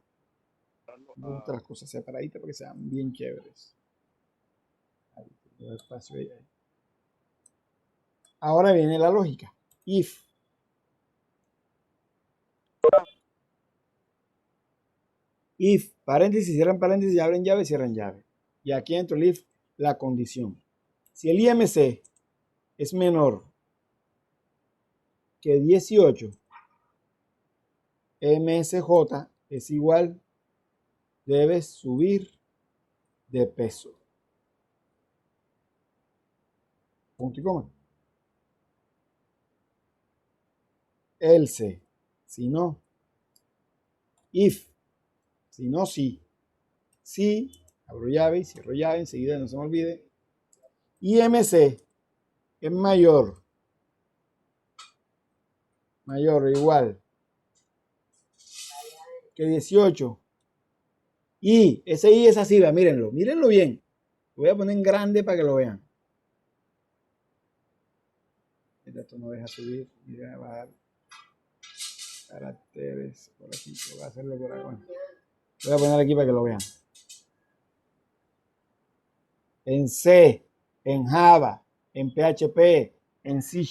Me gustan las cosas separaditas porque sean bien chéveres. Ahora viene la lógica. If paréntesis, cierran paréntesis, abren llave, cierran llave. Y aquí dentro el if, la condición. Si el IMC es menor que 18, MSJ es igual, debes subir de peso. Punto y coma. Else, si no. If, si no, sí. Si, abro llave y cierro llave, enseguida no se me olvide. IMC es mayor o igual que 18. Y ese I es así, mírenlo bien. Lo voy a poner en grande para que lo vean. Esto no deja subir, mira, bajar caracteres por aquí, voy a hacerlo por ahí. Bueno, voy a poner aquí para que lo vean. En C, en Java, en PHP, en C#,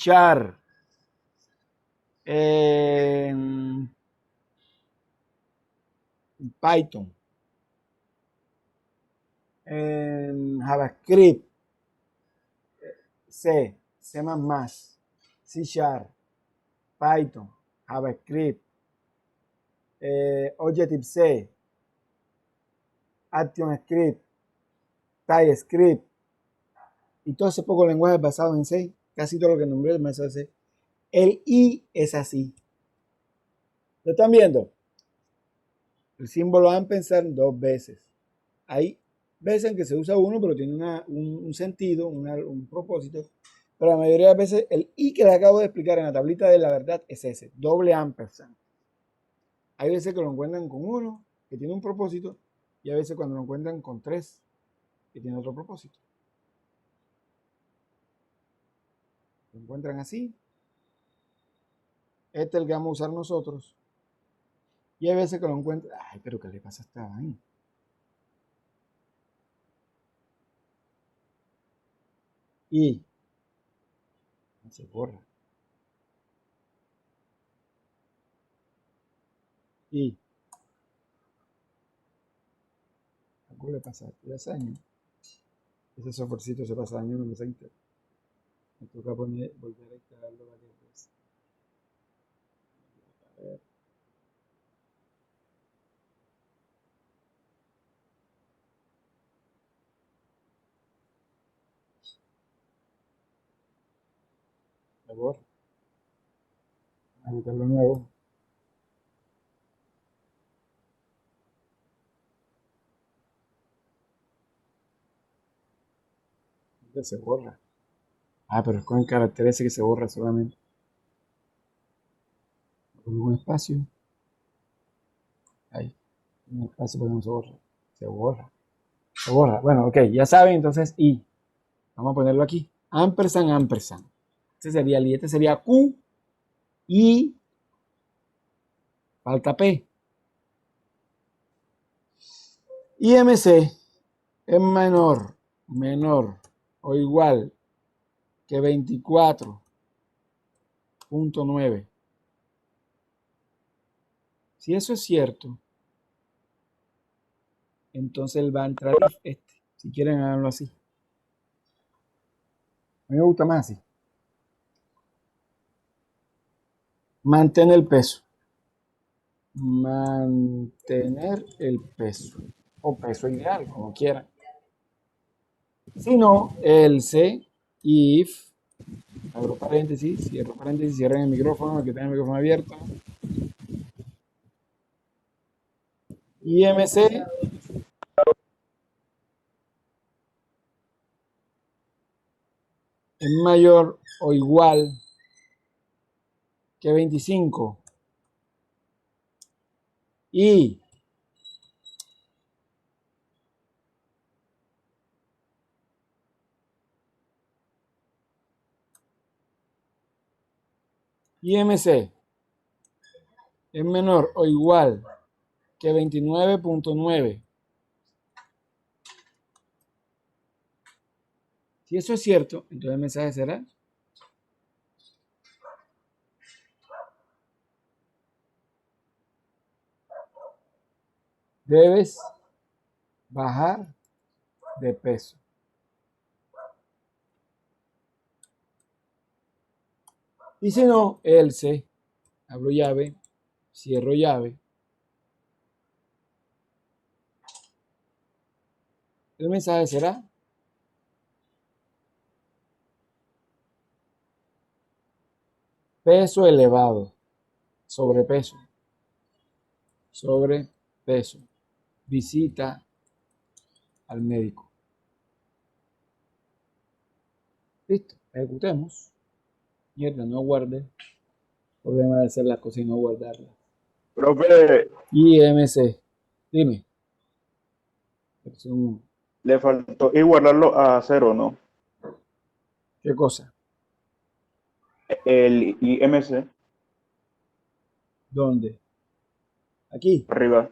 en Python, en JavaScript, C, C++, C#, Python, JavaScript, Objective-C, ActionScript, TypeScript y todo ese poco lenguaje basado en C, casi todo lo que nombré es basado en C. El I es así. ¿Lo están viendo? el símbolo ampersand 2 veces. Hay veces en que se usa uno, pero tiene un sentido, un propósito. Pero la mayoría de las veces el I que les acabo de explicar en la tablita de la verdad es ese, doble ampersand. Hay veces que lo encuentran con uno, que tiene un propósito, y hay veces cuando lo encuentran con 3, que tiene otro propósito. Lo encuentran así. Este es el que vamos a usar nosotros. Y hay veces que lo encuentran. Ay, pero ¿qué le pasa a esta vaina? Y se borra. Y algo le pasa a ese año. Ese softwarecito se pasa años en esa internet. Me toca volver a instalarlo varias veces. A ver. Se borra. A buscarlo nuevo. Ya se borra. Ah, pero es con el carácter ese que se borra solamente. Pongo un espacio. Ahí. Un espacio porque no se borra. Se borra. Se borra. Bueno, ok, ya saben, entonces I. Vamos a ponerlo aquí. Ampersand, ampersand. Este sería el I. Este sería Q. I. Falta P. IMC es menor o igual que 24.9. Si eso es cierto, entonces él va a entrar este. Si quieren, háganlo así. A mí me gusta más así. Mantén el peso. Mantener el peso. O peso ideal, como quieran. Si no, else, if, abro paréntesis, cierren el micrófono, el que tenga el micrófono abierto. IMC es mayor o igual que 25 y IMC es menor o igual que 29.9. Si eso es cierto, entonces el mensaje será: debes bajar de peso. Y si no, else, abro llave, cierro llave. El mensaje será: peso elevado, sobrepeso, visita al médico. Listo, ejecutemos. Mierda, no guarde. Problema de hacer las cosas y no guardarlas. Profe, IMC, dime. le faltó y guardarlo a cero, ¿no? ¿Qué cosa? El IMC ¿Dónde? Aquí. arriba.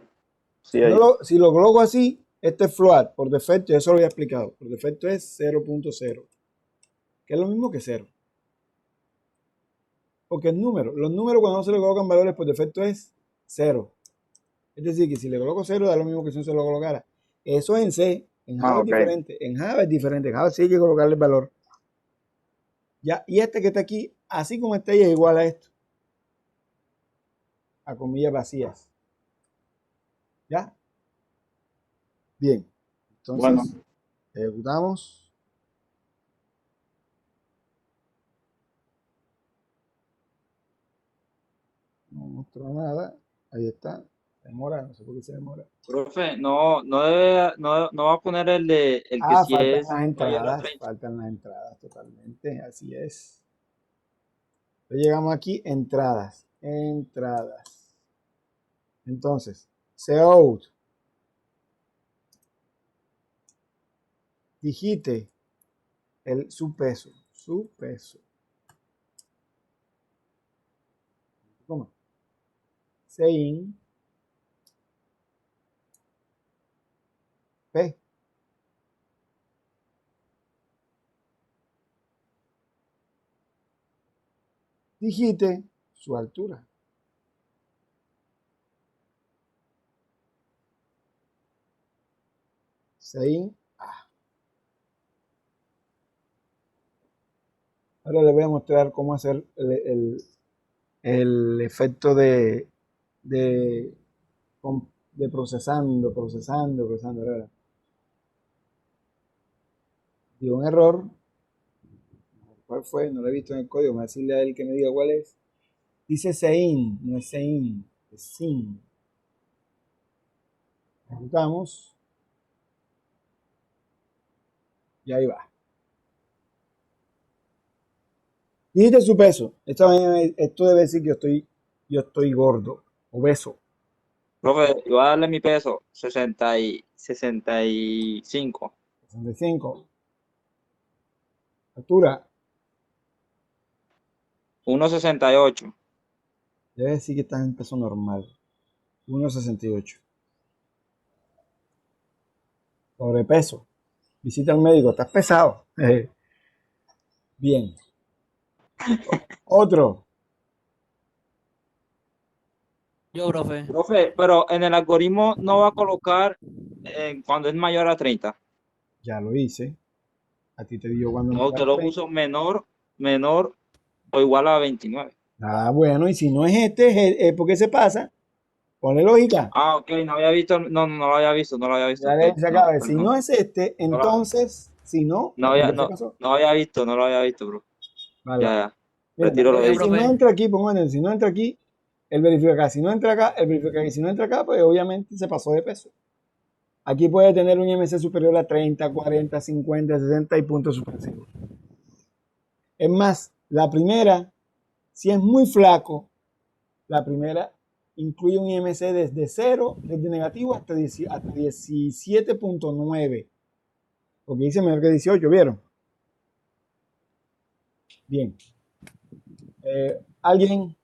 Sí, Si, ahí. si lo coloco así, este es float. Por defecto, eso lo había explicado. Por defecto es 0.0. Que es lo mismo que 0. Porque el número, los números cuando no se le colocan valores por defecto es 0. Es decir, que si le coloco 0 da lo mismo que si no se lo colocara. Eso es en C. En Java es Ok. diferente. En Java es diferente. En Java sí hay que colocarle el valor. Ya, y este que está aquí, así como está ahí, es igual a esto. A comillas vacías. ¿Ya? Bien. Entonces, Bueno, ejecutamos. No mostró nada. Ahí está. demora, no sé por qué se demora. Profe, no va a poner el que Ah, si es mayor a 30. faltan las entradas totalmente, así es. Entonces llegamos aquí, entradas. Entonces, out, digite su peso, ¿Cómo? Sein, P. Digite su altura. Sein A. Ahora les voy a mostrar cómo hacer el efecto de, de procesando. ¿Verdad? Dio un error. ¿Cuál fue? No lo he visto en el código. Me va a decirle a él que me diga cuál es. Dice sein, no es sein, es sin. Ejecutamos. Y ahí va. Dijiste su peso. Esto debe decir que yo estoy gordo, obeso. Profe, yo voy a darle mi peso, 65. 65. Altura. 1,68. Debe decir que estás en peso normal. 1,68. Sobrepeso. Visita al médico. Estás pesado. Bien. Otro. Yo, profe. Profe, pero en el algoritmo no va a colocar cuando es mayor a 30. Ya lo hice. A ti te dio cuando No, usted lo puso menor o igual a 29. Ah, bueno, y si no es este, ¿por qué se pasa? Ponle lógica. Ah, ok, no había visto, no lo había visto. Ya Ok, se acaba. Si perdón. no es este, No, entonces, si no, no ¿por había, qué se no, pasó? no había visto, bro. Vale. Ya. Mira, Retiro lo Yo, de si dicho. no profe. entra aquí, pongo si no entra aquí, él verifica acá. Si no entra acá, él verifica aquí. Si no entra acá, pues obviamente se pasó de peso. Aquí puede tener un IMC superior a 30, 40, 50, 60 y puntos suspensivos. Es más, la primera, si es muy flaco, la primera incluye un IMC desde 0, desde negativo hasta 17.9. Porque dice menor que 18, ¿vieron? Bien. ¿Alguien?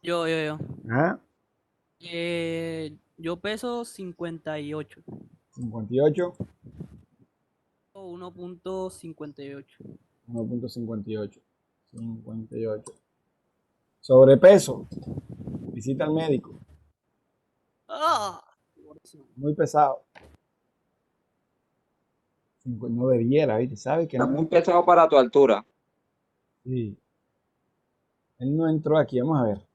Yo. Ajá. Yo peso 58. 58. 1.58. 1.58. 58. Sobrepeso. Visita al médico. ¡Ah! Muy pesado. No debiera, ¿viste? ¿Sabes que Está no? muy pesado para tu altura. Sí. Él no entró aquí. Vamos a ver.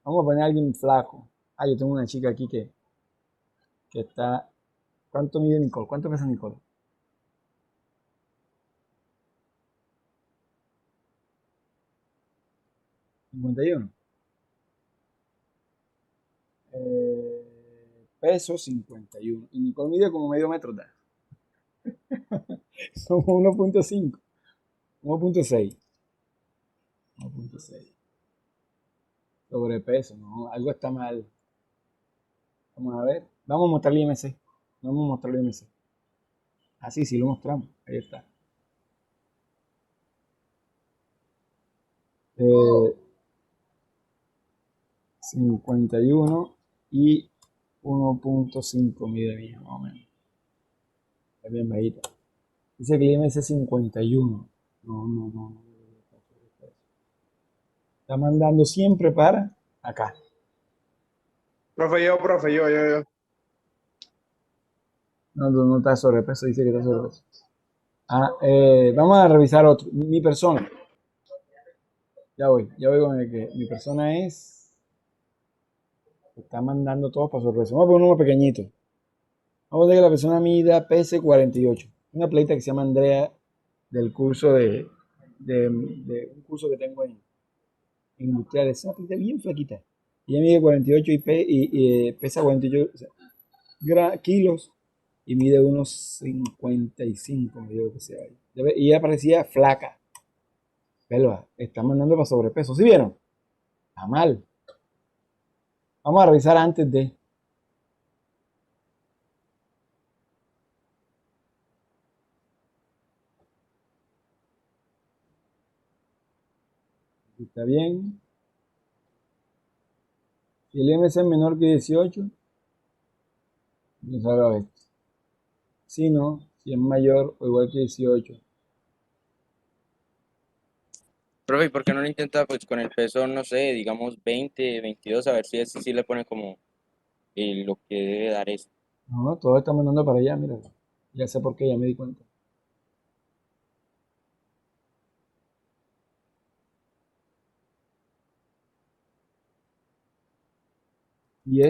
Vamos a poner a alguien flaco. Ah, yo tengo una chica aquí que está... ¿Cuánto mide Nicole? ¿Cuánto pesa Nicole? 51. Peso 51. Y Nicole mide como medio metro. Somos 1.5. 1.6. 1.6. Sobrepeso, ¿no? Algo está mal. Vamos a ver. Vamos a mostrar el IMC. Vamos a mostrar el IMC. Ah, sí, lo mostramos. Ahí está. 51 y 1.5 mide bien, más o menos. Está bien bajita. Dice que el IMC es 51. No. Está mandando siempre para acá. Profe, yo. No está sobrepeso, dice que está sobrepeso. Vamos a revisar otro. Mi persona. Ya voy con el que mi persona es. Está mandando todos para sobrepeso. Vamos a poner uno pequeñito. Vamos a ver que la persona mida pese 48. Una pleita que se llama Andrea del curso de un curso que tengo en industriales. Es una pleita bien flaquita. Ella mide 48 y pesa 48 kilos y mide unos 55, me digo que sea. Y ella parecía flaca. Belva, está mandando para sobrepeso. ¿Sí vieron? Está mal. Vamos a revisar antes de. Si está bien. Si el IMC es menor que 18, no salga esto. Si no, si es mayor o igual que 18. Profe, ¿y por qué no lo intenta pues con el peso, no sé, digamos 20, 22, a ver si ese sí le pone como lo que debe dar eso? No, todo está mandando para allá, mira. Ya sé por qué, ya me di cuenta. Y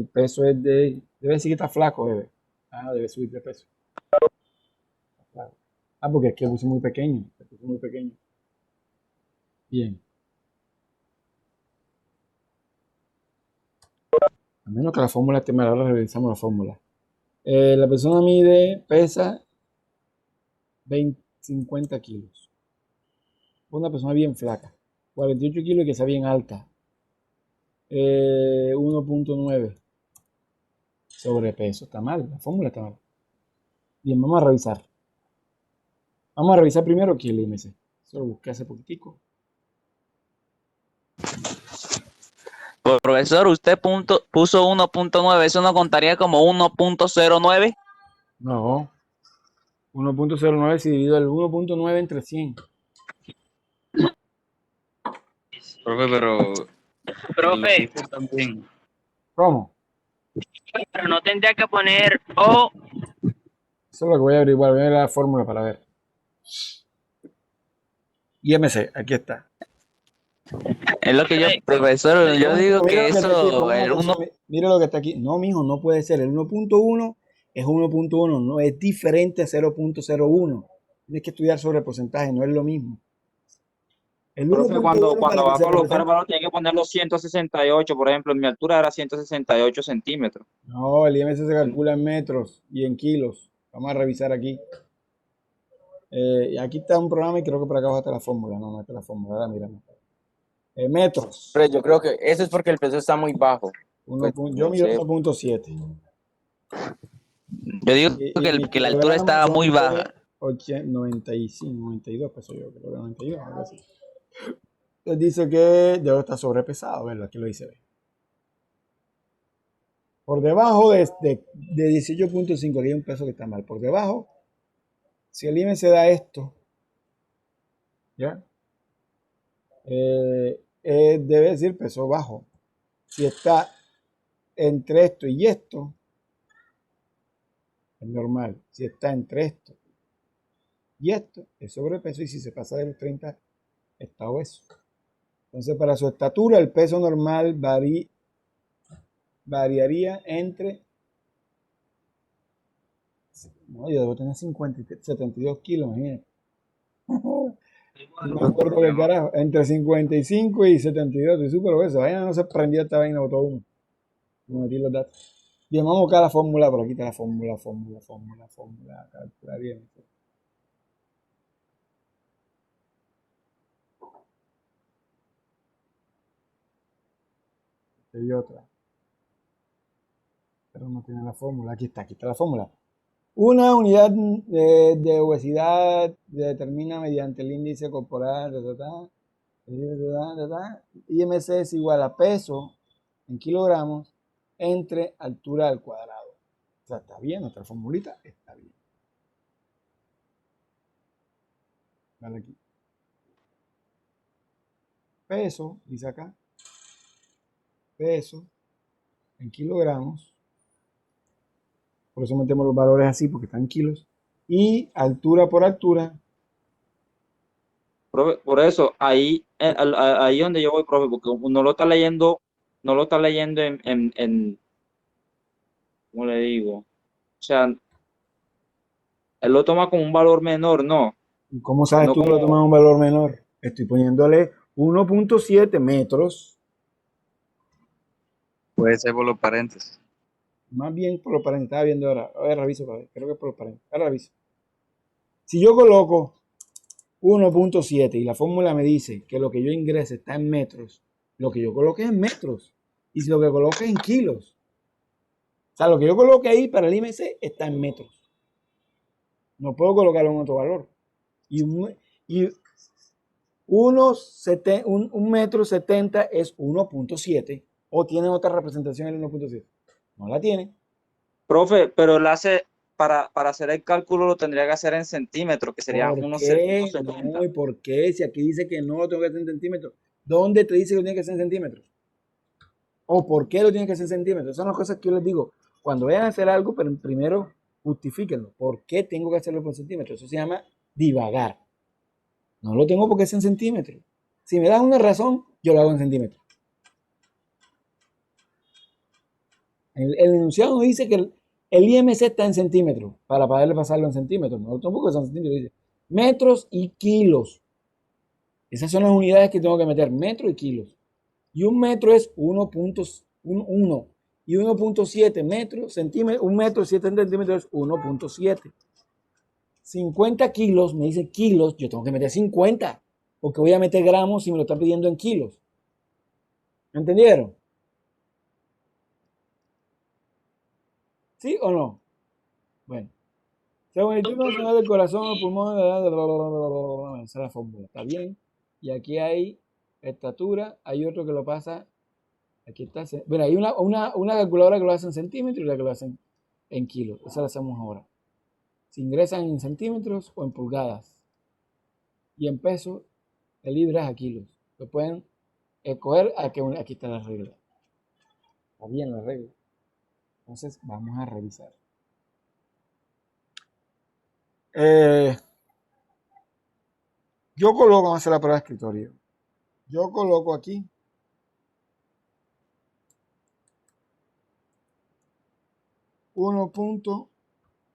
el peso es debe decir que está flaco, debe. Ah, debe subir de peso. Está flaco. Ah, porque es que lo puse muy pequeño. Lo puse muy pequeño. Bien. A menos que la fórmula esté mal, ahora revisamos la fórmula. La persona pesa 50 kilos. Una persona bien flaca. 48 kilos y que sea bien alta. 1.9 sobrepeso. Está mal, la fórmula está mal. Bien, vamos a revisar. Vamos a revisar primero aquí el IMC. Eso lo busqué hace poquitico. Profesor, usted puso 1.9, ¿eso no contaría como 1.09? No. 1.09 si dividido el 1.9 entre 100. Profe, pero Profe, también. ¿Cómo? pero no tendría que poner O. Eso es lo que voy a averiguar. Voy a ver la fórmula para ver. IMC, aquí está. Es lo que yo, profesor, yo digo Mira que lo que está aquí, eso, pongan el atención, 1. mira lo que está aquí. No, mijo, no puede ser. El 1.1 es 1.1, no es diferente a 0.01. Tienes que estudiar sobre porcentaje, no es lo mismo. El Profe, cuando 1.1 para va que a se colocar el represente. valor tiene que poner los 168, por ejemplo, mi altura era 168 centímetros. No, el IMC se calcula en metros y en kilos. Vamos a revisar aquí. Y aquí está un programa y creo que por acá está la fórmula. No, no está la fórmula. Ahora mira. Metros. Pero yo creo que eso es porque el peso está muy bajo. Pues, Yo no mido sé. 1.7. Yo digo Y mis que la altura kilogramos estaba muy son baja. 95, 92 peso yo, creo que 92, algo así. Entonces dice que debo estar sobrepesado, ¿verdad? Aquí lo dice. Ve. Por debajo de 18.5, aquí hay un peso que está mal. Por debajo, si el IMC da esto, ¿ya? Debe decir peso bajo. Si está entre esto y esto, es normal. Si está entre esto y esto, es sobrepeso. Y si se pasa de los 30, está obeso. Entonces, para su estatura, el peso normal variaría entre. No, yo debo tener 72 kilos, imagínate. No me acuerdo qué carajo. Entre 55 y 72, estoy súper obeso. Vaina no se prendió esta vaina, botó uno. Me metí los datos. Bien, vamos a buscar la fórmula. Por aquí está la fórmula. Calcular bien. Y otra. Pero no tiene la fórmula. Aquí está la fórmula. Una unidad de obesidad se determina mediante el índice corporal, IMC es igual a peso en kilogramos entre altura al cuadrado. O sea, está bien, nuestra formulita está bien. Dale aquí. Peso, dice acá. Peso en kilogramos. Por eso metemos los valores así, porque están en kilos. Y altura por altura. Profe, por eso, ahí donde yo voy, profe, porque no lo está leyendo, ¿cómo le digo? O sea, él lo toma como un valor menor, no. ¿Y cómo sabes No tú que lo como, tomas un valor menor? Estoy poniéndole 1.7 metros, Puede ser por los paréntesis. más bien por los paréntesis. Estaba viendo ahora. A ver, reviso para ver. Creo que es por los paréntesis. Ahora reviso. Si yo coloco 1.7 y la fórmula me dice que lo que yo ingrese está en metros, lo que yo coloque es en metros. Y si lo que coloque es en kilos. O sea, lo que yo coloque ahí para el IMC está en metros. No puedo colocarlo en otro valor. Y un metro 70 es 1.7. ¿O tiene otra representación el 1.7? No la tiene. Profe, pero él hace, para hacer el cálculo lo tendría que hacer en centímetros, que sería ¿Por unos qué? 70. No, ¿y por qué? Si aquí dice que no lo tengo que hacer en centímetros. ¿Dónde te dice que lo tiene que hacer en centímetros? ¿O por qué lo tiene que hacer en centímetros? Esas son las cosas que yo les digo. Cuando vayan a hacer algo, pero primero justifíquenlo. ¿Por qué tengo que hacerlo por centímetros? Eso se llama divagar. No lo tengo porque es en centímetros. Si me das una razón, yo lo hago en centímetros. El enunciado dice que el IMC está en centímetros para poderle pasarlo en centímetros. No tampoco es en centímetros. Dice metros y kilos. Esas son las unidades que tengo que meter, metros y kilos. Y un metro es 1.1 y 1.7 metros, centímetros, un metro 7 centímetros es 1.7. 50 kilos, me dicen kilos, yo tengo que meter 50, porque voy a meter gramos si me lo están pidiendo en kilos. ¿Me entendieron? ¿Sí o no? Bueno. Según el Instituto Nacional del Corazón, el pulmón, esa es la fórmula, ¿está bien? Y aquí hay estatura, hay otro que lo pasa, aquí está, bueno, hay una calculadora que lo hace en centímetros y la que lo hace en kilos, esa la hacemos ahora. Si ingresan en centímetros o en pulgadas, y en pesos, de libras a kilos. Lo pueden escoger, aquí está la regla. Está bien la regla. Entonces, vamos a revisar. Yo coloco, vamos a hacer la prueba de escritorio. Yo coloco aquí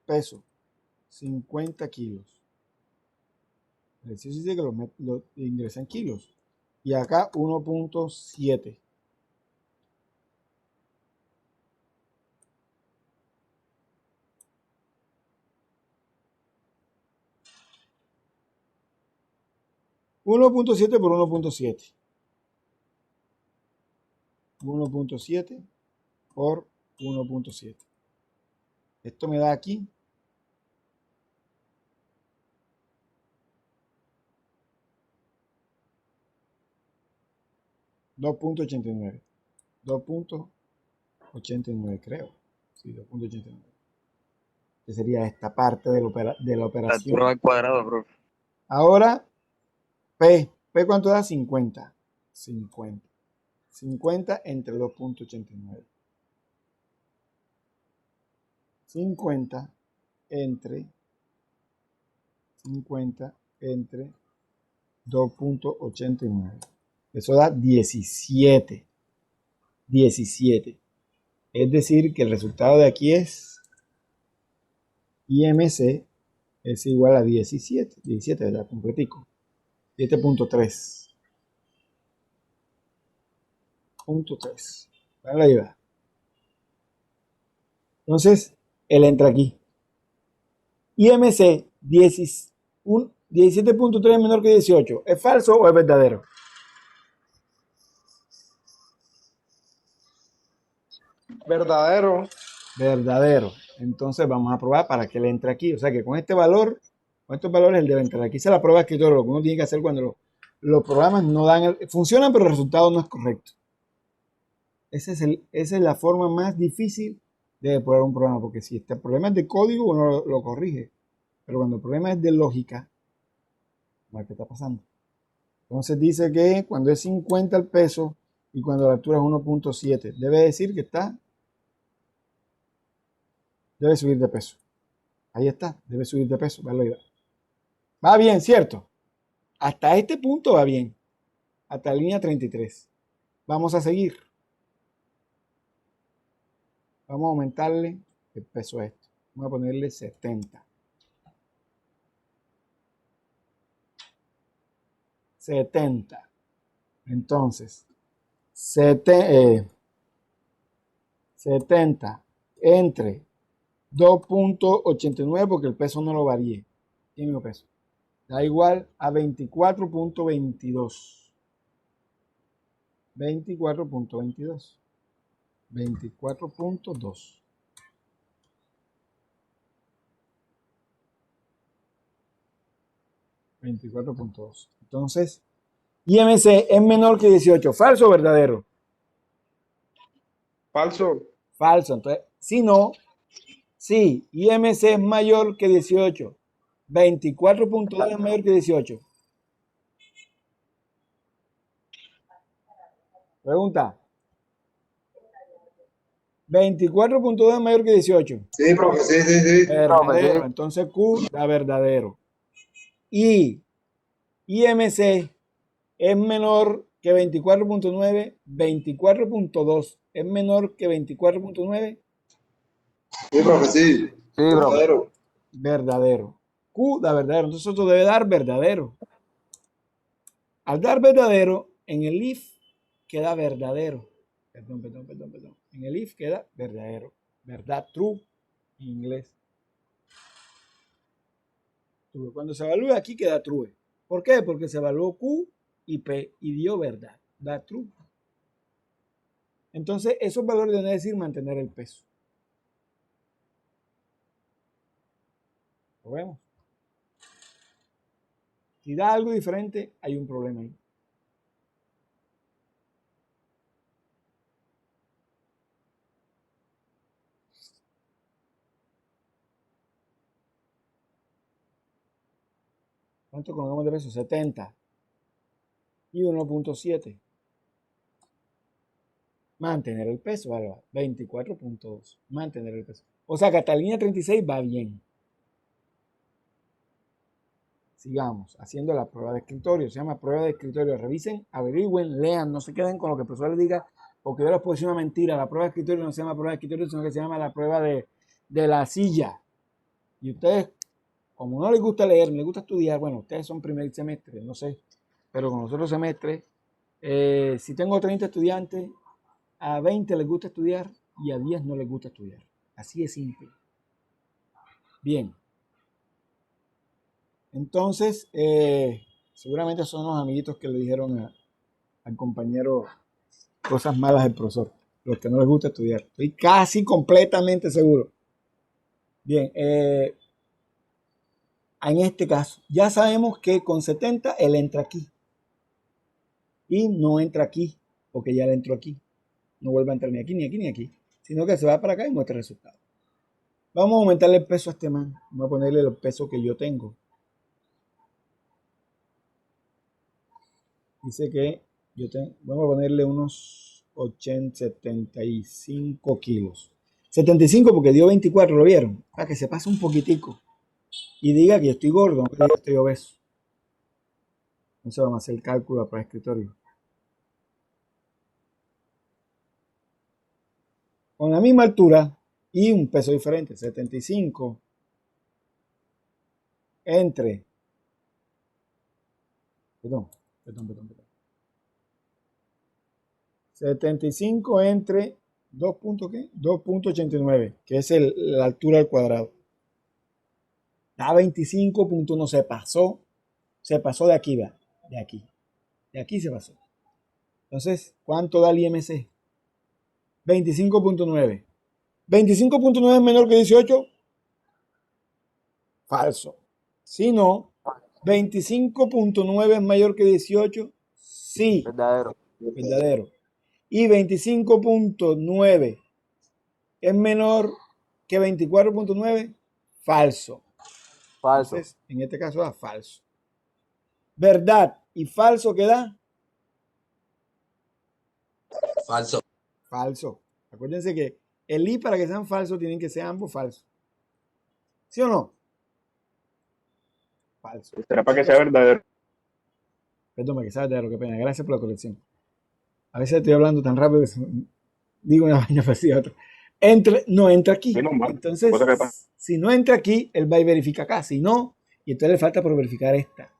peso, 50 kilos. El ejercicio dice que lo ingresa en kilos. Y acá 1.7. .7 por 1.7. 1.7 por 1.7. Esto me da aquí 2.89. 2.89 creo. Sí, 2.89. Que sería esta parte de la La operación. altura al cuadrado, profe. Ahora, P. ¿P cuánto da? 50. 50. 50 entre 2.89. 50 entre 2.89. Eso da 17. 17. Es decir, que el resultado de aquí es IMC es igual a 17. 17, ¿verdad? Completico. 7.3. 7.3. Vale, ahí va. Entonces, él entra aquí. IMC 17.3 menor que 18. ¿Es falso o es verdadero? Verdadero. Verdadero. Entonces vamos a probar para que él entre aquí. O sea que con este valor, con estos valores él debe entrar. Aquí se la prueba escritorio, lo que uno tiene que hacer cuando los programas no dan, funcionan pero el resultado no es correcto. Esa es la forma más difícil de depurar un programa, porque si este problema es de código, uno lo corrige. Pero cuando el problema es de lógica, ¿qué está pasando? Entonces dice que cuando es 50 el peso y cuando la altura es 1.7, debe decir que debe subir de peso. Ahí está, debe subir de peso. Va bien, ¿cierto? Hasta este punto va bien. Hasta la línea 33. Vamos a seguir. Vamos a aumentarle el peso a esto. Vamos a ponerle 70. 70. Entonces, 70 entre 2.89, porque el peso no lo varíe. Tiene peso. Da igual a 24.22. 24.22. 24.2. Entonces, IMC es menor que 18. ¿Falso o verdadero? Falso. Falso. Entonces, si no, sí, IMC es mayor que 18. 24.2 es mayor que 18. Pregunta. 24.2 es mayor que 18. Sí, profe, sí. Verdadero. Entonces Q da verdadero. Y IMC es menor que 24.9. 24.2 es menor que 24.9. Sí, profe, sí. Verdadero. Verdadero. Q da verdadero. Entonces esto debe dar verdadero. Al dar verdadero, en el if queda verdadero. Perdón. En el if queda verdadero. ¿Verdad? True en inglés. True. Cuando se evalúa aquí queda true. ¿Por qué? Porque se evaluó Q y P y dio verdad. Da true. Entonces, esos valores deben decir mantener el peso. ¿Lo vemos? Si da algo diferente, hay un problema ahí. ¿Cuánto colocamos de peso? 70 y 1.7. Mantener el peso, Álvaro. 24.2. Mantener el peso. O sea que hasta la línea 36 va bien. Sigamos haciendo la prueba de escritorio. Se llama prueba de escritorio. Revisen, averigüen, lean. No se queden con lo que el profesor les diga, porque yo les puedo decir una mentira. La prueba de escritorio no se llama prueba de escritorio, sino que se llama la prueba de la silla. Y ustedes, como no les gusta leer, les gusta estudiar, bueno, ustedes son primer semestre, no sé, pero con los otros semestres, si tengo 30 estudiantes, a 20 les gusta estudiar y a 10 no les gusta estudiar. Así es simple. Bien. Entonces, seguramente son los amiguitos que le dijeron al compañero cosas malas del profesor, los que no les gusta estudiar. Estoy casi completamente seguro. Bien, en este caso, ya sabemos que con 70 él entra aquí. Y no entra aquí, porque ya le entró aquí. No vuelve a entrar ni aquí, ni aquí, ni aquí. Sino que se va para acá y muestra el resultado. Vamos a aumentarle el peso a este man. Vamos a ponerle el peso que yo tengo. Dice que vamos a ponerle unos 75 kilos. 75 porque dio 24, ¿lo vieron? Para que se pase un poquitico. Y diga que yo estoy gordo, no que diga que estoy obeso. Entonces vamos a hacer el cálculo para el escritorio. Con la misma altura y un peso diferente, 75 entre, perdón. 75 entre 2.89, que es la altura al cuadrado. Da 25.1, se pasó de aquí, ¿va? De aquí se pasó. Entonces, ¿cuánto da el IMC? 25.9. 25.9 es menor que 18. Falso. Si no, 25.9 es mayor que 18. Sí. Verdadero. Y 25.9 es menor que 24.9. Falso. Entonces, en este caso da falso. ¿Verdad y falso qué da? Falso. Falso. Acuérdense que el I para que sean falsos tienen que ser ambos falsos. ¿Sí o no? Falso. Será para que sea verdadero. Perdón, para que sea verdadero, qué pena. Gracias por la corrección. A veces estoy hablando tan rápido que digo una vaina parecida a otra. No entra aquí. Entonces, si no entra aquí, él va y verifica acá. Si no, y entonces le falta por verificar esta.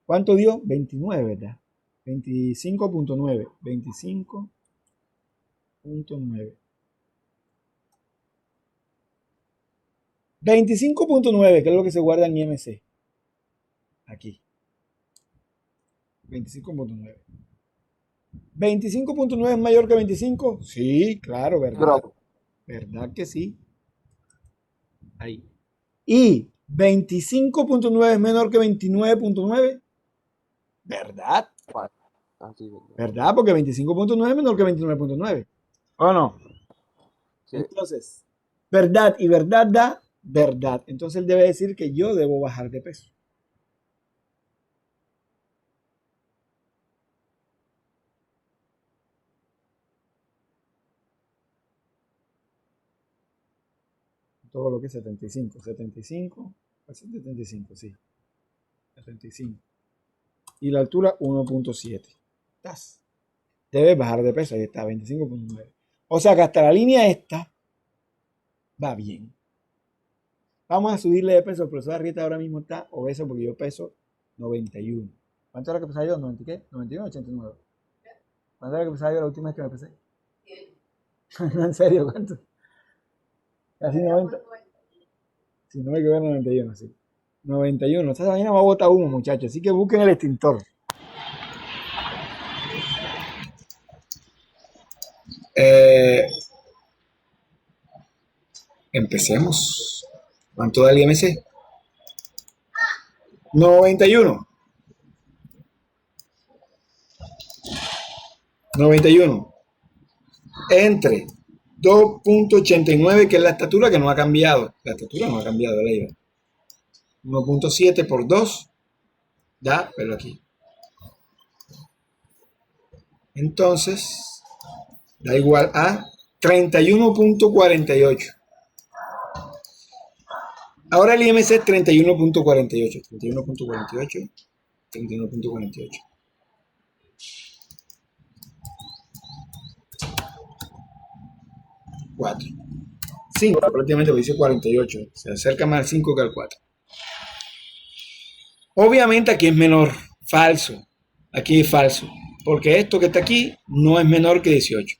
¿Cuánto dio? 29, ¿verdad? 25.9. 25.9. 25.9, que es lo que se guarda en IMC. Aquí. 25.9. ¿25.9 es mayor que 25? Sí, claro, ¿verdad? ¿Verdad que sí? Ahí. ¿Y 25.9 es menor que 29.9? ¿Verdad? ¿Verdad? Porque 25.9 es menor que 29.9. ¿O no? Entonces, verdad y verdad da verdad. Entonces él debe decir que yo debo bajar de peso. Todo lo que es 75. 75. 75, sí. 75. Y la altura 1.7. Debes bajar de peso. Ahí está, 25.9. O sea que hasta la línea esta va bien. Vamos a subirle de peso. El profesor Arrieta ahora mismo está obeso porque yo peso 91. ¿Cuánto era que pesaba yo? ¿90 qué? 91 o 89. ¿Cuánto era que pesaba yo la última vez que me pesé? ¿En serio? ¿Cuánto? Casi 90. Si no me equivoco, 91, sí. 91. Esa vaina va a botar humo, muchachos. Así que busquen el extintor. Empecemos. ¿Cuánto da el IMC? 91. 91. Entre 2.89, que es la estatura que no ha cambiado. La estatura no ha cambiado, Leira. 1.7 por 2 da, pero aquí. Entonces, da igual a 31.48. Ahora el IMC es 31.48. 31.48. 31.48. 4. 5, prácticamente lo dice 48. Se acerca más al 5 que al 4. Obviamente aquí es menor. Falso. Aquí es falso. Porque esto que está aquí no es menor que 18.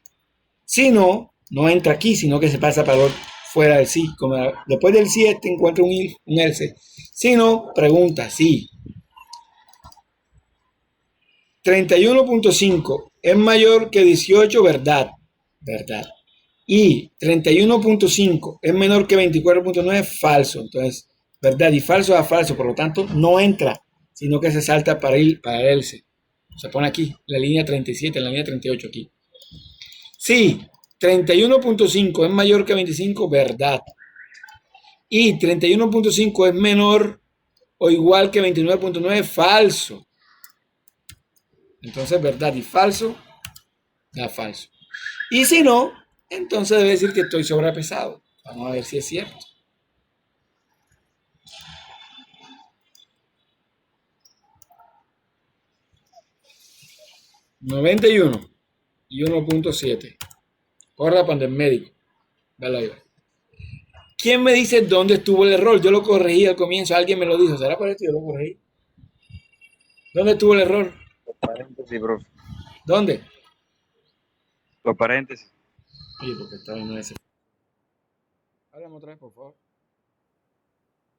Si no, no entra aquí, sino que se pasa para fuera del sí. Como después del sí este encuentra un else. Si no, pregunta sí. 31.5 es mayor que 18, ¿verdad? ¿Verdad? Y 31.5 es menor que 24.9, falso. Entonces, verdad y falso a falso, por lo tanto, no entra, sino que se salta para ir para el else. Se pone aquí, la línea 37, la línea 38 aquí. Sí, 31.5 es mayor que 25, verdad. Y 31.5 es menor o igual que 29.9, falso. Entonces, verdad y falso da falso. Y si no, entonces debe decir que estoy sobrepesado. Vamos a ver si es cierto. $91 y 1.7. Corra para el médico. Dale ahí. ¿Quién me dice dónde estuvo el error? Yo lo corregí al comienzo. Alguien me lo dijo. ¿Será por esto? Yo lo corregí. ¿Dónde estuvo el error? Los paréntesis, profe. ¿Dónde? Los paréntesis. Sí, porque está en ese. Háblame otra vez, por favor.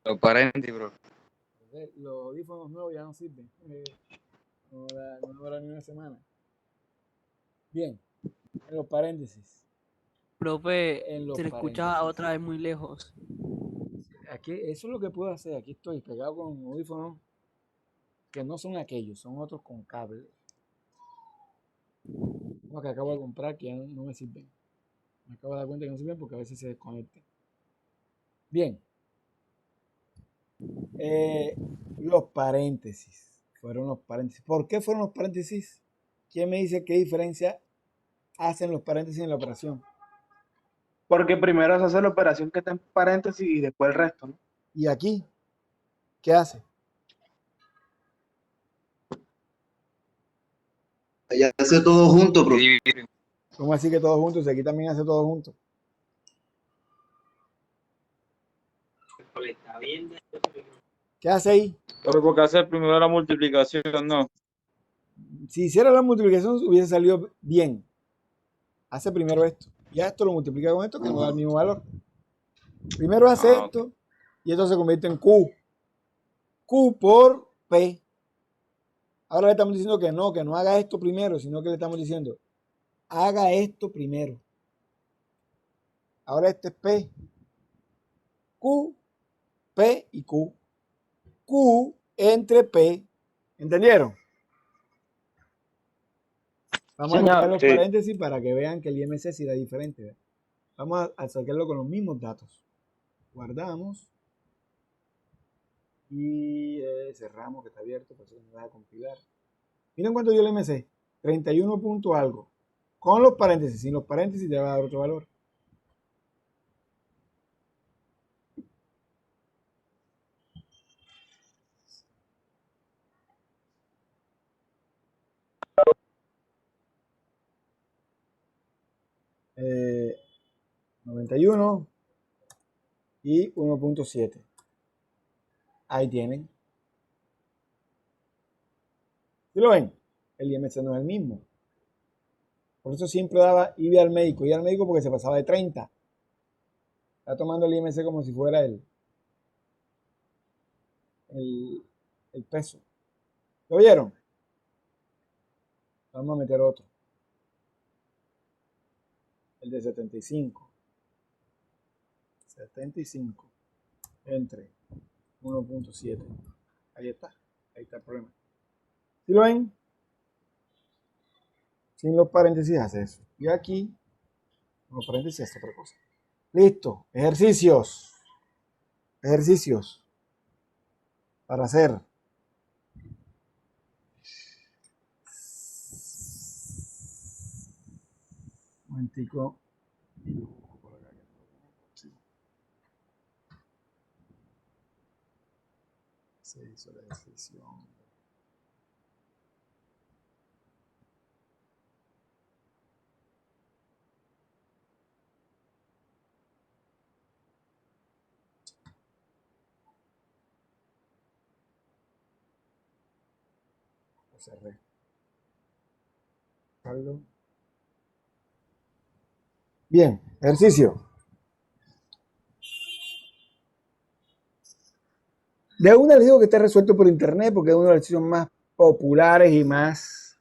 Los paréntesis, profe. Los audífonos nuevos ya no sirven. No dura ni una semana. Bien. En los paréntesis. Profe, En los se le escucha paréntesis. otra vez muy lejos. Aquí, eso es lo que puedo hacer. Aquí estoy pegado con audífonos que no son aquellos, son otros con cable. Como que acabo de comprar que ya no me sirven. Me acabo de dar cuenta que no sirven porque a veces se desconectan. Bien. Los paréntesis. Fueron los paréntesis. ¿Por qué fueron los paréntesis? ¿Quién me dice qué diferencia hacen los paréntesis en la operación? Porque primero se hace la operación que está en paréntesis y después el resto, ¿no? ¿Y aquí? ¿Qué hace? Allá hace todo junto, profe. ¿Cómo así que todos juntos? Aquí también hace todo juntos. ¿Qué hace ahí? Pero porque hacer primero la multiplicación, no. Si hiciera la multiplicación hubiese salido bien. Hace primero esto. Ya esto lo multiplica con esto que nos da el mismo valor. Primero hace Ah, ok. esto y esto se convierte en Q. Q por P. Ahora le estamos diciendo que no haga esto primero, sino que le estamos diciendo, haga esto primero. Ahora este es P. Q, P y Q. Q entre P. ¿Entendieron? Vamos a Señor, quitar los sí. paréntesis para que vean que el IMC sí da diferente. ¿Ve? Vamos a sacarlo con los mismos datos. Guardamos. Y cerramos que está abierto, por eso me va a compilar. Miren cuánto dio el IMC. 31 punto algo. Con los paréntesis. Sin los paréntesis te va a dar otro valor. Eh, 91 y 1.7. Ahí tienen. ¿Sí lo ven? El IMC no es el mismo. Por eso siempre iba al médico. Iba al médico porque se pasaba de 30. Está tomando el IMC como si fuera el peso. ¿Lo oyeron? Vamos a meter otro. El de 75. 75 entre 1.7. Ahí está. Ahí está el problema. ¿Sí lo ven? Sin los paréntesis hace eso. Y aquí, con los paréntesis hace otra cosa. Listo. Ejercicios. Ejercicios. Para hacer. Un momentico. 6 horas de sesión. Lo cerré. Carlos. Bien, ejercicio. De una les digo que está resuelto por internet porque es uno de los ejercicios más populares y más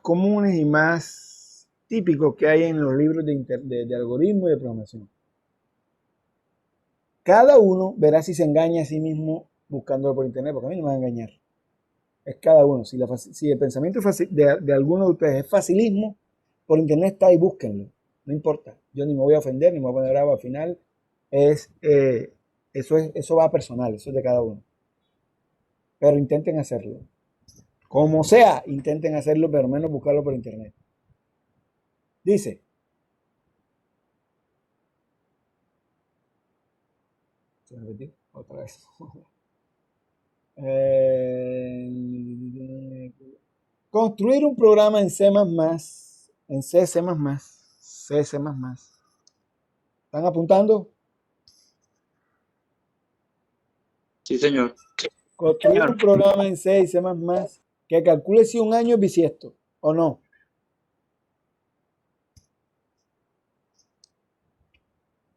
comunes y más típicos que hay en los libros de algoritmo y de programación. Cada uno verá si se engaña a sí mismo buscándolo por internet, porque a mí no me va a engañar. Es cada uno. Si el pensamiento de alguno de ustedes es facilismo, por internet está y búsquenlo. No importa. Yo ni me voy a ofender, ni me voy a poner bravo al final. Eso va personal, eso es de cada uno. Pero intenten hacerlo. Como sea, intenten hacerlo, pero menos buscarlo por internet. Dice. ¿Se me repitió? Otra vez. Construir un programa en C++, en C++, C++. ¿Están apuntando? Sí, señor. Construir un programa en C y C++ que calcule si un año es bisiesto o no.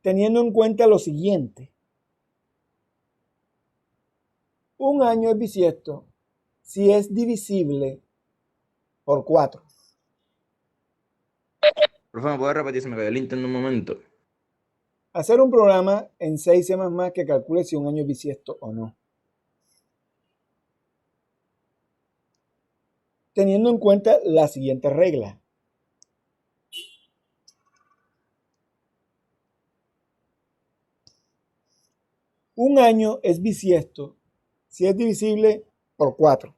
Teniendo en cuenta lo siguiente. Un año es bisiesto si es divisible por 4. Profe, ¿me puede repetir? Se me cayó el internet un momento. Hacer un programa en C y C++ que calcule si un año es bisiesto o no. Teniendo en cuenta la siguiente regla. Un año es bisiesto si es divisible por 4.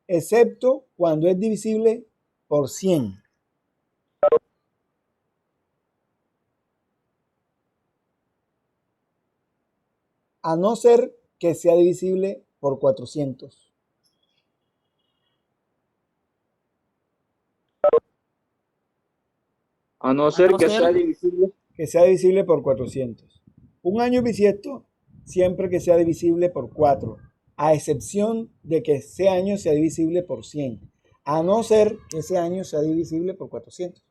Excepto cuando es divisible por 100. A no ser que sea divisible por 400. A no ser no que ser- sea divisible. Que sea divisible por 400. Un año bisiesto siempre que sea divisible por 4, a excepción de que ese año sea divisible por 100, a no ser que ese año sea divisible por 400.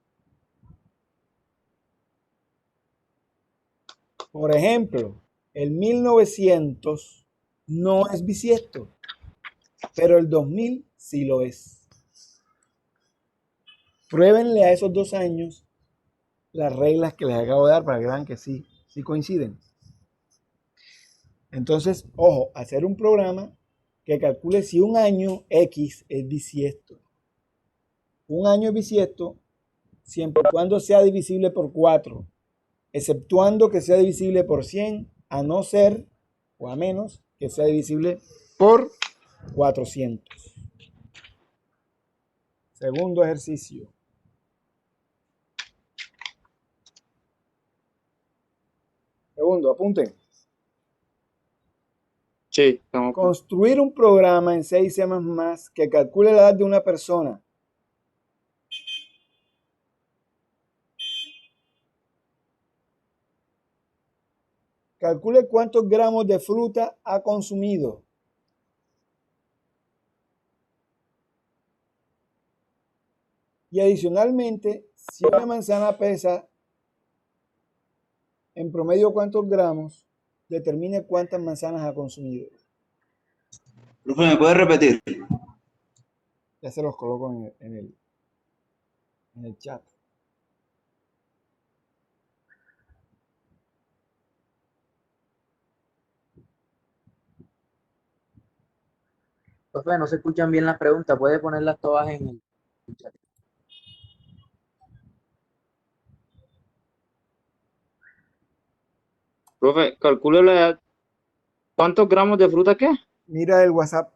Por ejemplo, el 1900 no es bisiesto, pero el 2000 sí lo es. Pruébenle a esos 2 años las reglas que les acabo de dar para que vean que sí coinciden. Entonces, ojo, hacer un programa que calcule si un año X es bisiesto. Un año es bisiesto siempre y cuando sea divisible por 4, exceptuando que sea divisible por 100, a no ser o a menos que sea divisible por 400. Segundo ejercicio. Segundo, apunten. Sí, estamos. Construir un programa en 6C++ que calcule la edad de una persona. Calcule cuántos gramos de fruta ha consumido. Y adicionalmente, si una manzana pesa en promedio cuántos gramos, determine cuántas manzanas ha consumido. Profe, ¿me puede repetir? Ya se los coloco en el chat. Profe, no se escuchan bien las preguntas, puede ponerlas todas en el chat. Profe, calcule la edad. ¿Cuántos gramos de fruta qué? Mira el WhatsApp.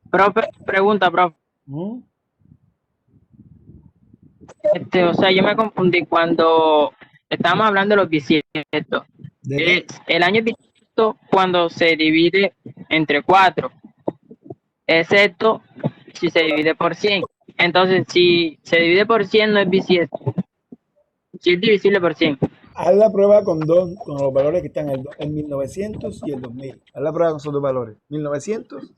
Profe, pregunta, profe. ¿Mm? O sea, yo me confundí cuando estábamos hablando de los bisiestos. ¿De qué? El año bisiesto cuando se divide entre 4, excepto si se divide por 100. Entonces, si se divide por 100 no es bisiesto. Si es divisible por 100. Haz la prueba con los valores que están en 1900 y el 2000. Haz la prueba con esos dos valores. 1900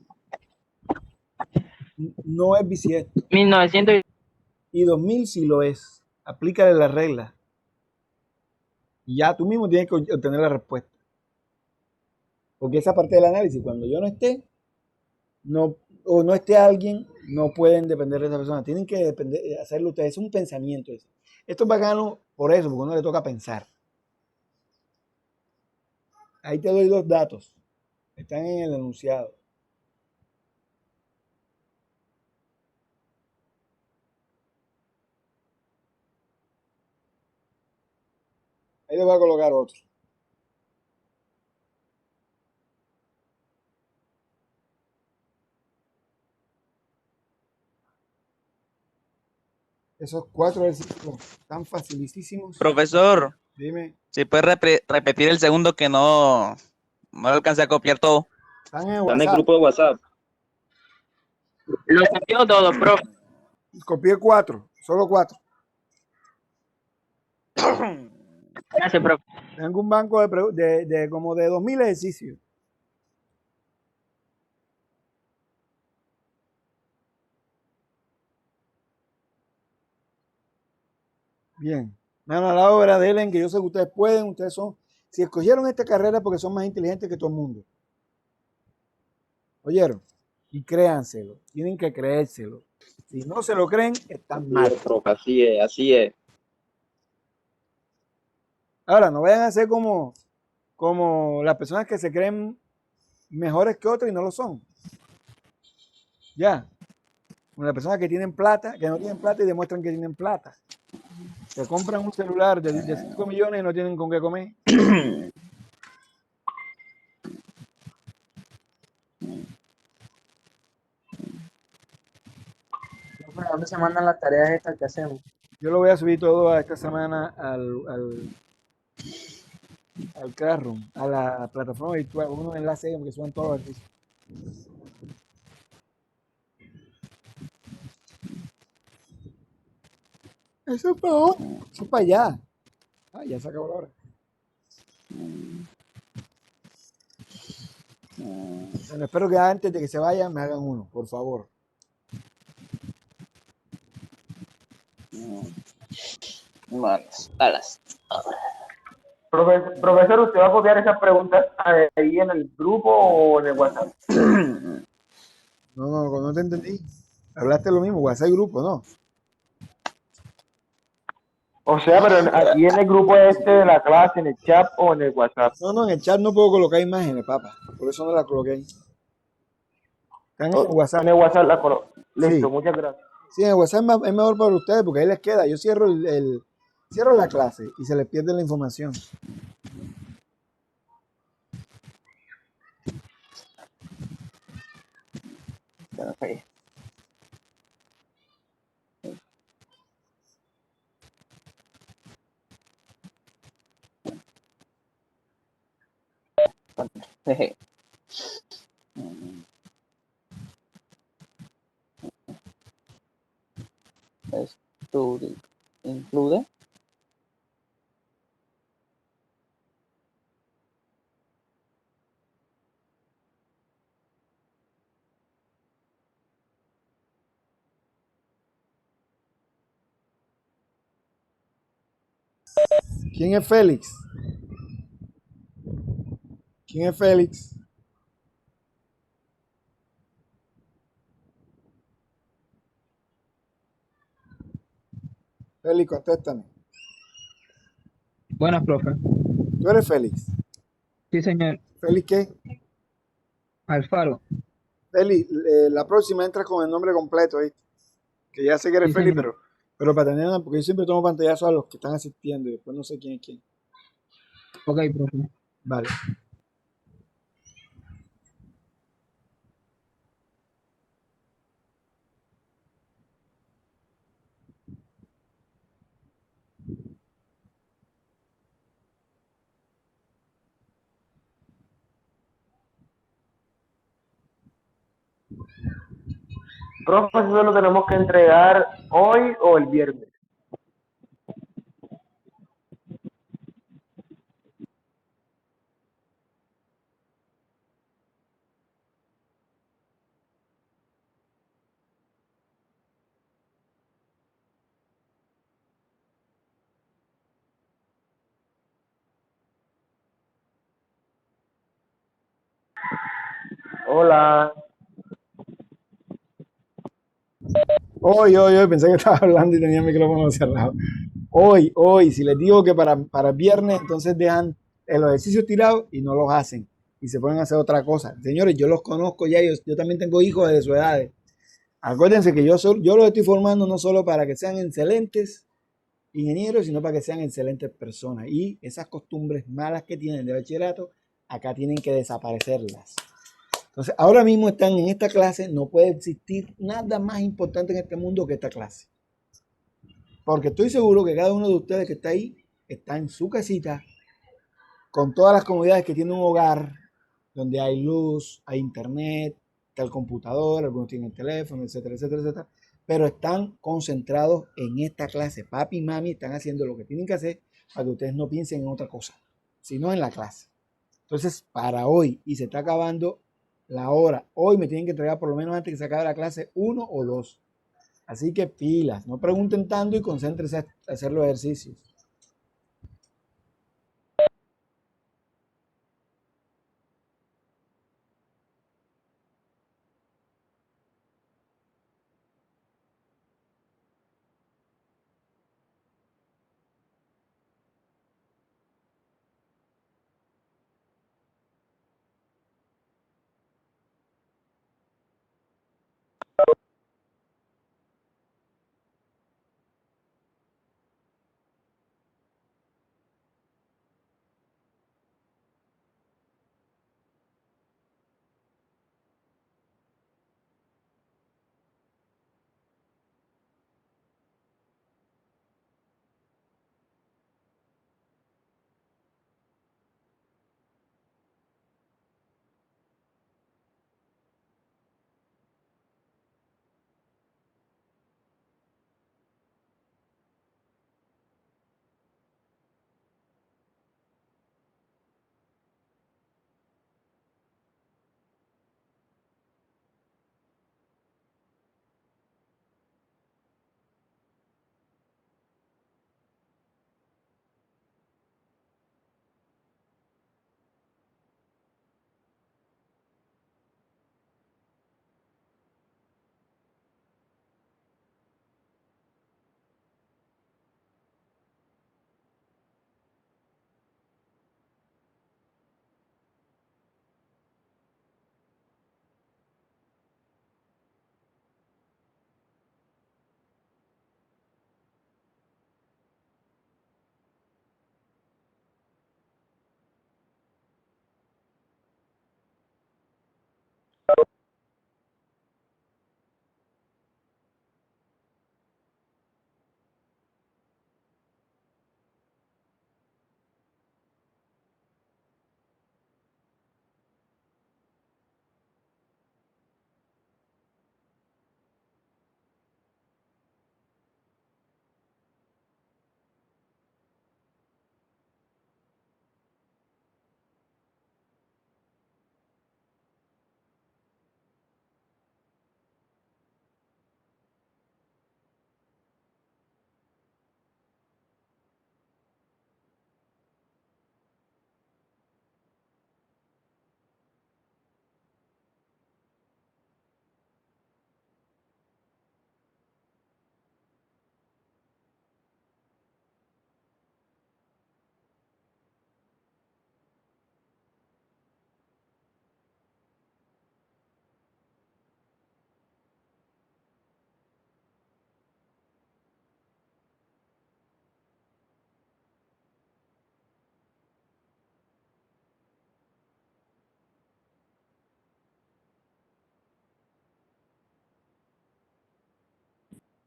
no es bisiesto 1900. y 2000 sí lo es. Aplícale las reglas. Y ya tú mismo tienes que obtener la respuesta. Porque esa parte del análisis, cuando yo no esté, o no esté alguien, no pueden depender de esa persona. Tienen que hacerlo ustedes. Es un pensamiento. Esto es bacano por eso, porque uno le toca pensar. Ahí te doy 2 datos. Están en el enunciado. Ahí le voy a colocar otro. Esos 4 ejercicios tan facilísimos. Profesor, Dime, si puede repetir el segundo que no lo alcancé a copiar todo. están en Está en el WhatsApp. grupo de WhatsApp. Lo copió todo, profe. Copié 4, solo 4. Gracias, profe. Tengo un banco de como de 2000 ejercicios. Bien. Mano a la obra, denle, que yo sé que ustedes pueden, ustedes son, si escogieron esta carrera porque son más inteligentes que todo el mundo. ¿Oyeron? Y créanselo, tienen que creérselo. Si no se lo creen, están mal. Profe, así es, así es. Ahora, no vayan a ser como las personas que se creen mejores que otras y no lo son. Ya. Como las personas que tienen plata, que no tienen plata y demuestran que tienen plata. Se compran un celular de 5 millones y no tienen con qué comer. Profe, ¿dónde se mandan las tareas estas que hacemos? Yo lo voy a subir todo a esta semana al Classroom, a la plataforma virtual, unos enlaces ahí que suban todos los ejercicios. Eso es para hoy, eso es para allá. Ah, ya se acabó la hora. Bueno, espero que antes de que se vayan me hagan uno, por favor. Manos, alas. Profesor, ¿usted va a copiar esas preguntas ahí en el grupo o en el WhatsApp? No te entendí. Hablaste lo mismo, WhatsApp grupo, ¿no? O sea, pero aquí en el grupo este de la clase, en el chat o en el WhatsApp. No, en el chat no puedo colocar imágenes, papá. Por eso no la coloqué ahí. Están en el WhatsApp. En el WhatsApp la coloco. Listo, Sí. muchas gracias. Sí, en el WhatsApp es mejor para ustedes porque ahí les queda. Yo cierro cierro la clase y se les pierde la información. Jeje. Esto include. ¿Quién es Félix? ¿Quién es Félix? Félix, contéstame. Buenas, profe. ¿Tú eres Félix? Sí, señor. ¿Félix qué? Alfaro. Félix, la próxima entras con el nombre completo, ¿viste? Que ya sé que eres Sí, Félix, señor. pero para tener porque yo siempre tomo pantallazos a los que están asistiendo y después no sé quién es quién. Ok, profe. Vale. Profe, eso lo tenemos que entregar hoy o el viernes. Hola. Hoy, pensé que estaba hablando y tenía el micrófono cerrado. Hoy, si les digo que para viernes, entonces dejan los ejercicios tirados y no los hacen y se ponen a hacer otra cosa. Señores, yo los conozco ya, yo también tengo hijos de su edad. Acuérdense que yo los estoy formando no solo para que sean excelentes ingenieros, sino para que sean excelentes personas. Y esas costumbres malas que tienen de bachillerato, acá tienen que desaparecerlas. Entonces, ahora mismo están en esta clase, no puede existir nada más importante en este mundo que esta clase. Porque estoy seguro que cada uno de ustedes que está ahí está en su casita, con todas las comodidades que tiene un hogar, donde hay luz, hay internet, está el computador, algunos tienen el teléfono, etcétera, etcétera, etcétera. Pero están concentrados en esta clase. Papi y mami están haciendo lo que tienen que hacer para que ustedes no piensen en otra cosa, sino en la clase. Entonces, para hoy, y se está acabando la hora, hoy me tienen que entregar por lo menos antes que se acabe la clase 1 o 2. Así que pilas, no pregunten tanto y concéntrense a hacer los ejercicios.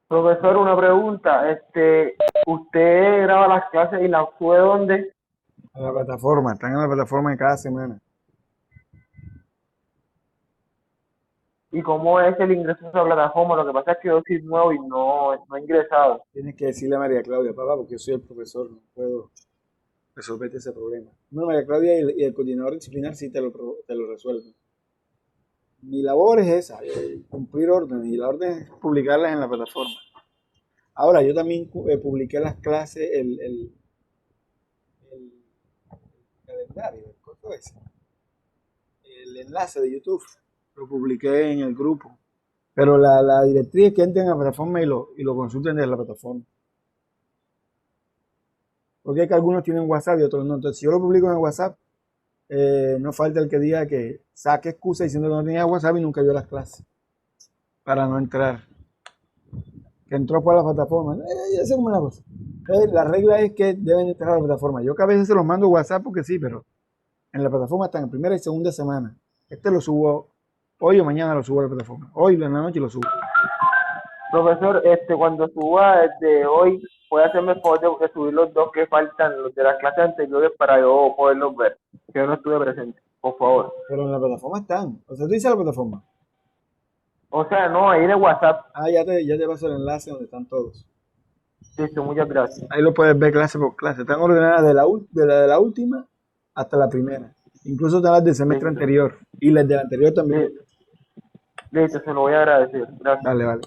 Profesor, una pregunta. ¿Usted graba las clases y las sube dónde? En la plataforma, están en la plataforma de cada semana. ¿Y cómo es el ingreso a esa plataforma? Lo que pasa es que yo soy nuevo y no he ingresado. Tienes que decirle a María Claudia, papá, porque yo soy el profesor, no puedo resolverte ese problema. No, María Claudia y el coordinador disciplinar sí te lo resuelven. Mi labor es esa, cumplir órdenes, y la orden es publicarlas en la plataforma. Ahora, yo también publiqué las clases, el calendario, el coso ese, el enlace de YouTube, lo publiqué en el grupo. Pero la directriz es que entren a la plataforma y lo consulten desde la plataforma. Porque es que algunos tienen WhatsApp y otros no. Entonces, si yo lo publico en WhatsApp, no falta el que diga que saque excusa diciendo que no tenía WhatsApp y nunca vio las clases para no entrar. Que entró por la plataforma. Ya sé cómo es la cosa. La regla es que deben entrar a la plataforma. Yo que a veces se los mando WhatsApp porque sí, pero en la plataforma están en primera y segunda semana. Este lo subo hoy o mañana, lo subo a la plataforma. Hoy en la noche lo subo. Profesor, cuando suba desde hoy, puede hacerme el favor de subir los dos que faltan, los de las clases anteriores, para yo poderlos ver, que yo no estuve presente, por favor. Pero en la plataforma están. O sea, tú dices la plataforma. O sea, no, ahí de WhatsApp. Ah, ya te paso el enlace donde están todos. Listo, muchas gracias. Ahí lo puedes ver clase por clase. Están ordenadas de la última hasta la primera. Incluso están las del semestre Listo. anterior. Y las del anterior también. Listo, se lo voy a agradecer. Gracias. Dale, vale.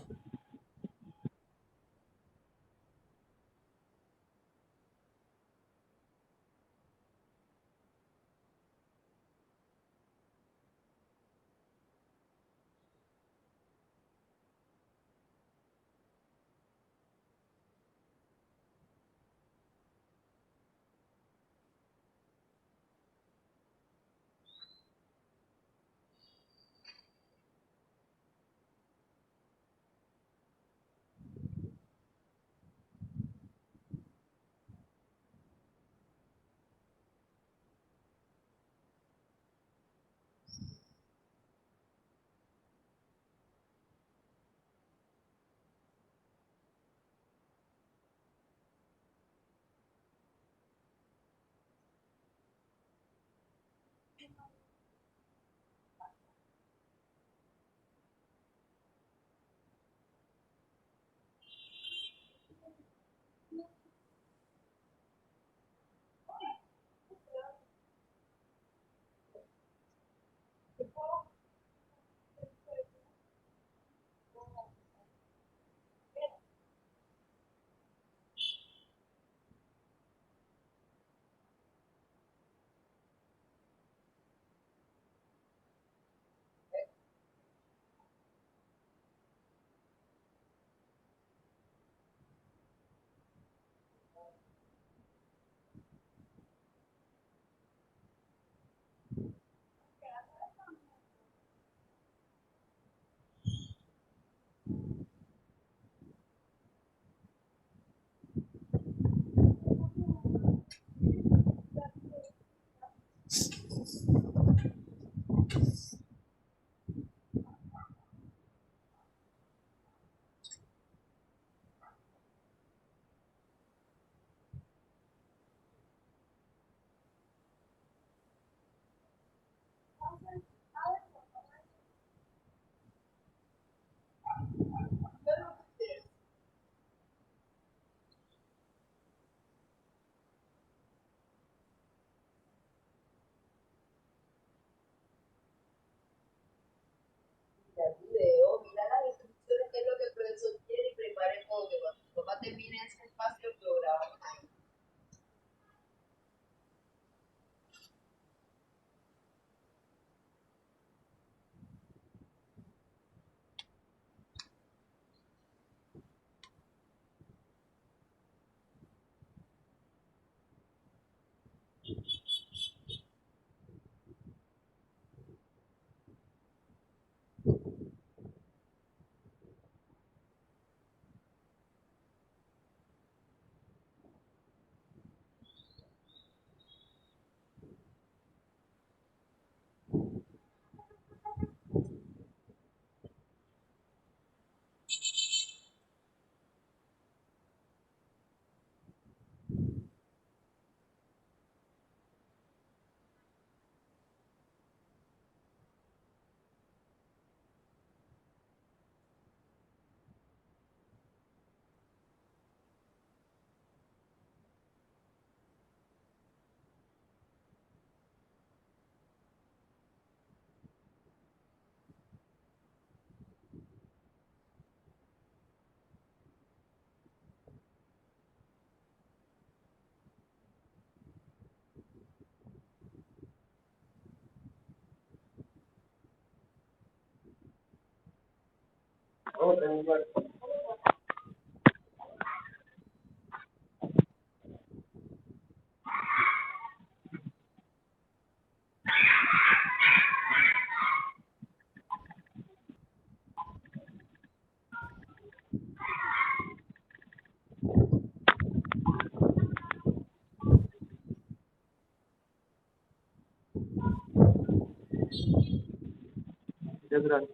Muchas gracias.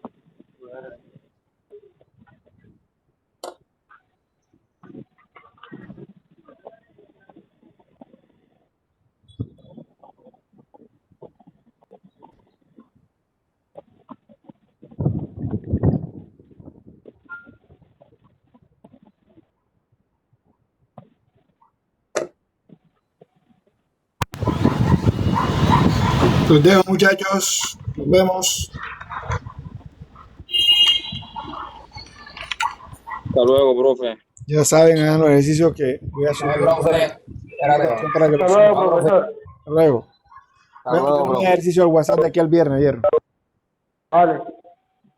Los dejo, muchachos. Nos vemos. Hasta luego, profe. Ya saben, hagan los ejercicios que voy a subir. Para que Hasta los luego, suban. profesor. Hasta luego. Voy a meter un ejercicio al WhatsApp de aquí al viernes, ¿vieron? Vale.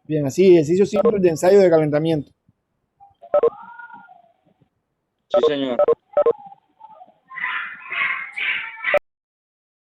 Bien, así, ejercicio simple de ensayo de calentamiento. Sí, señor.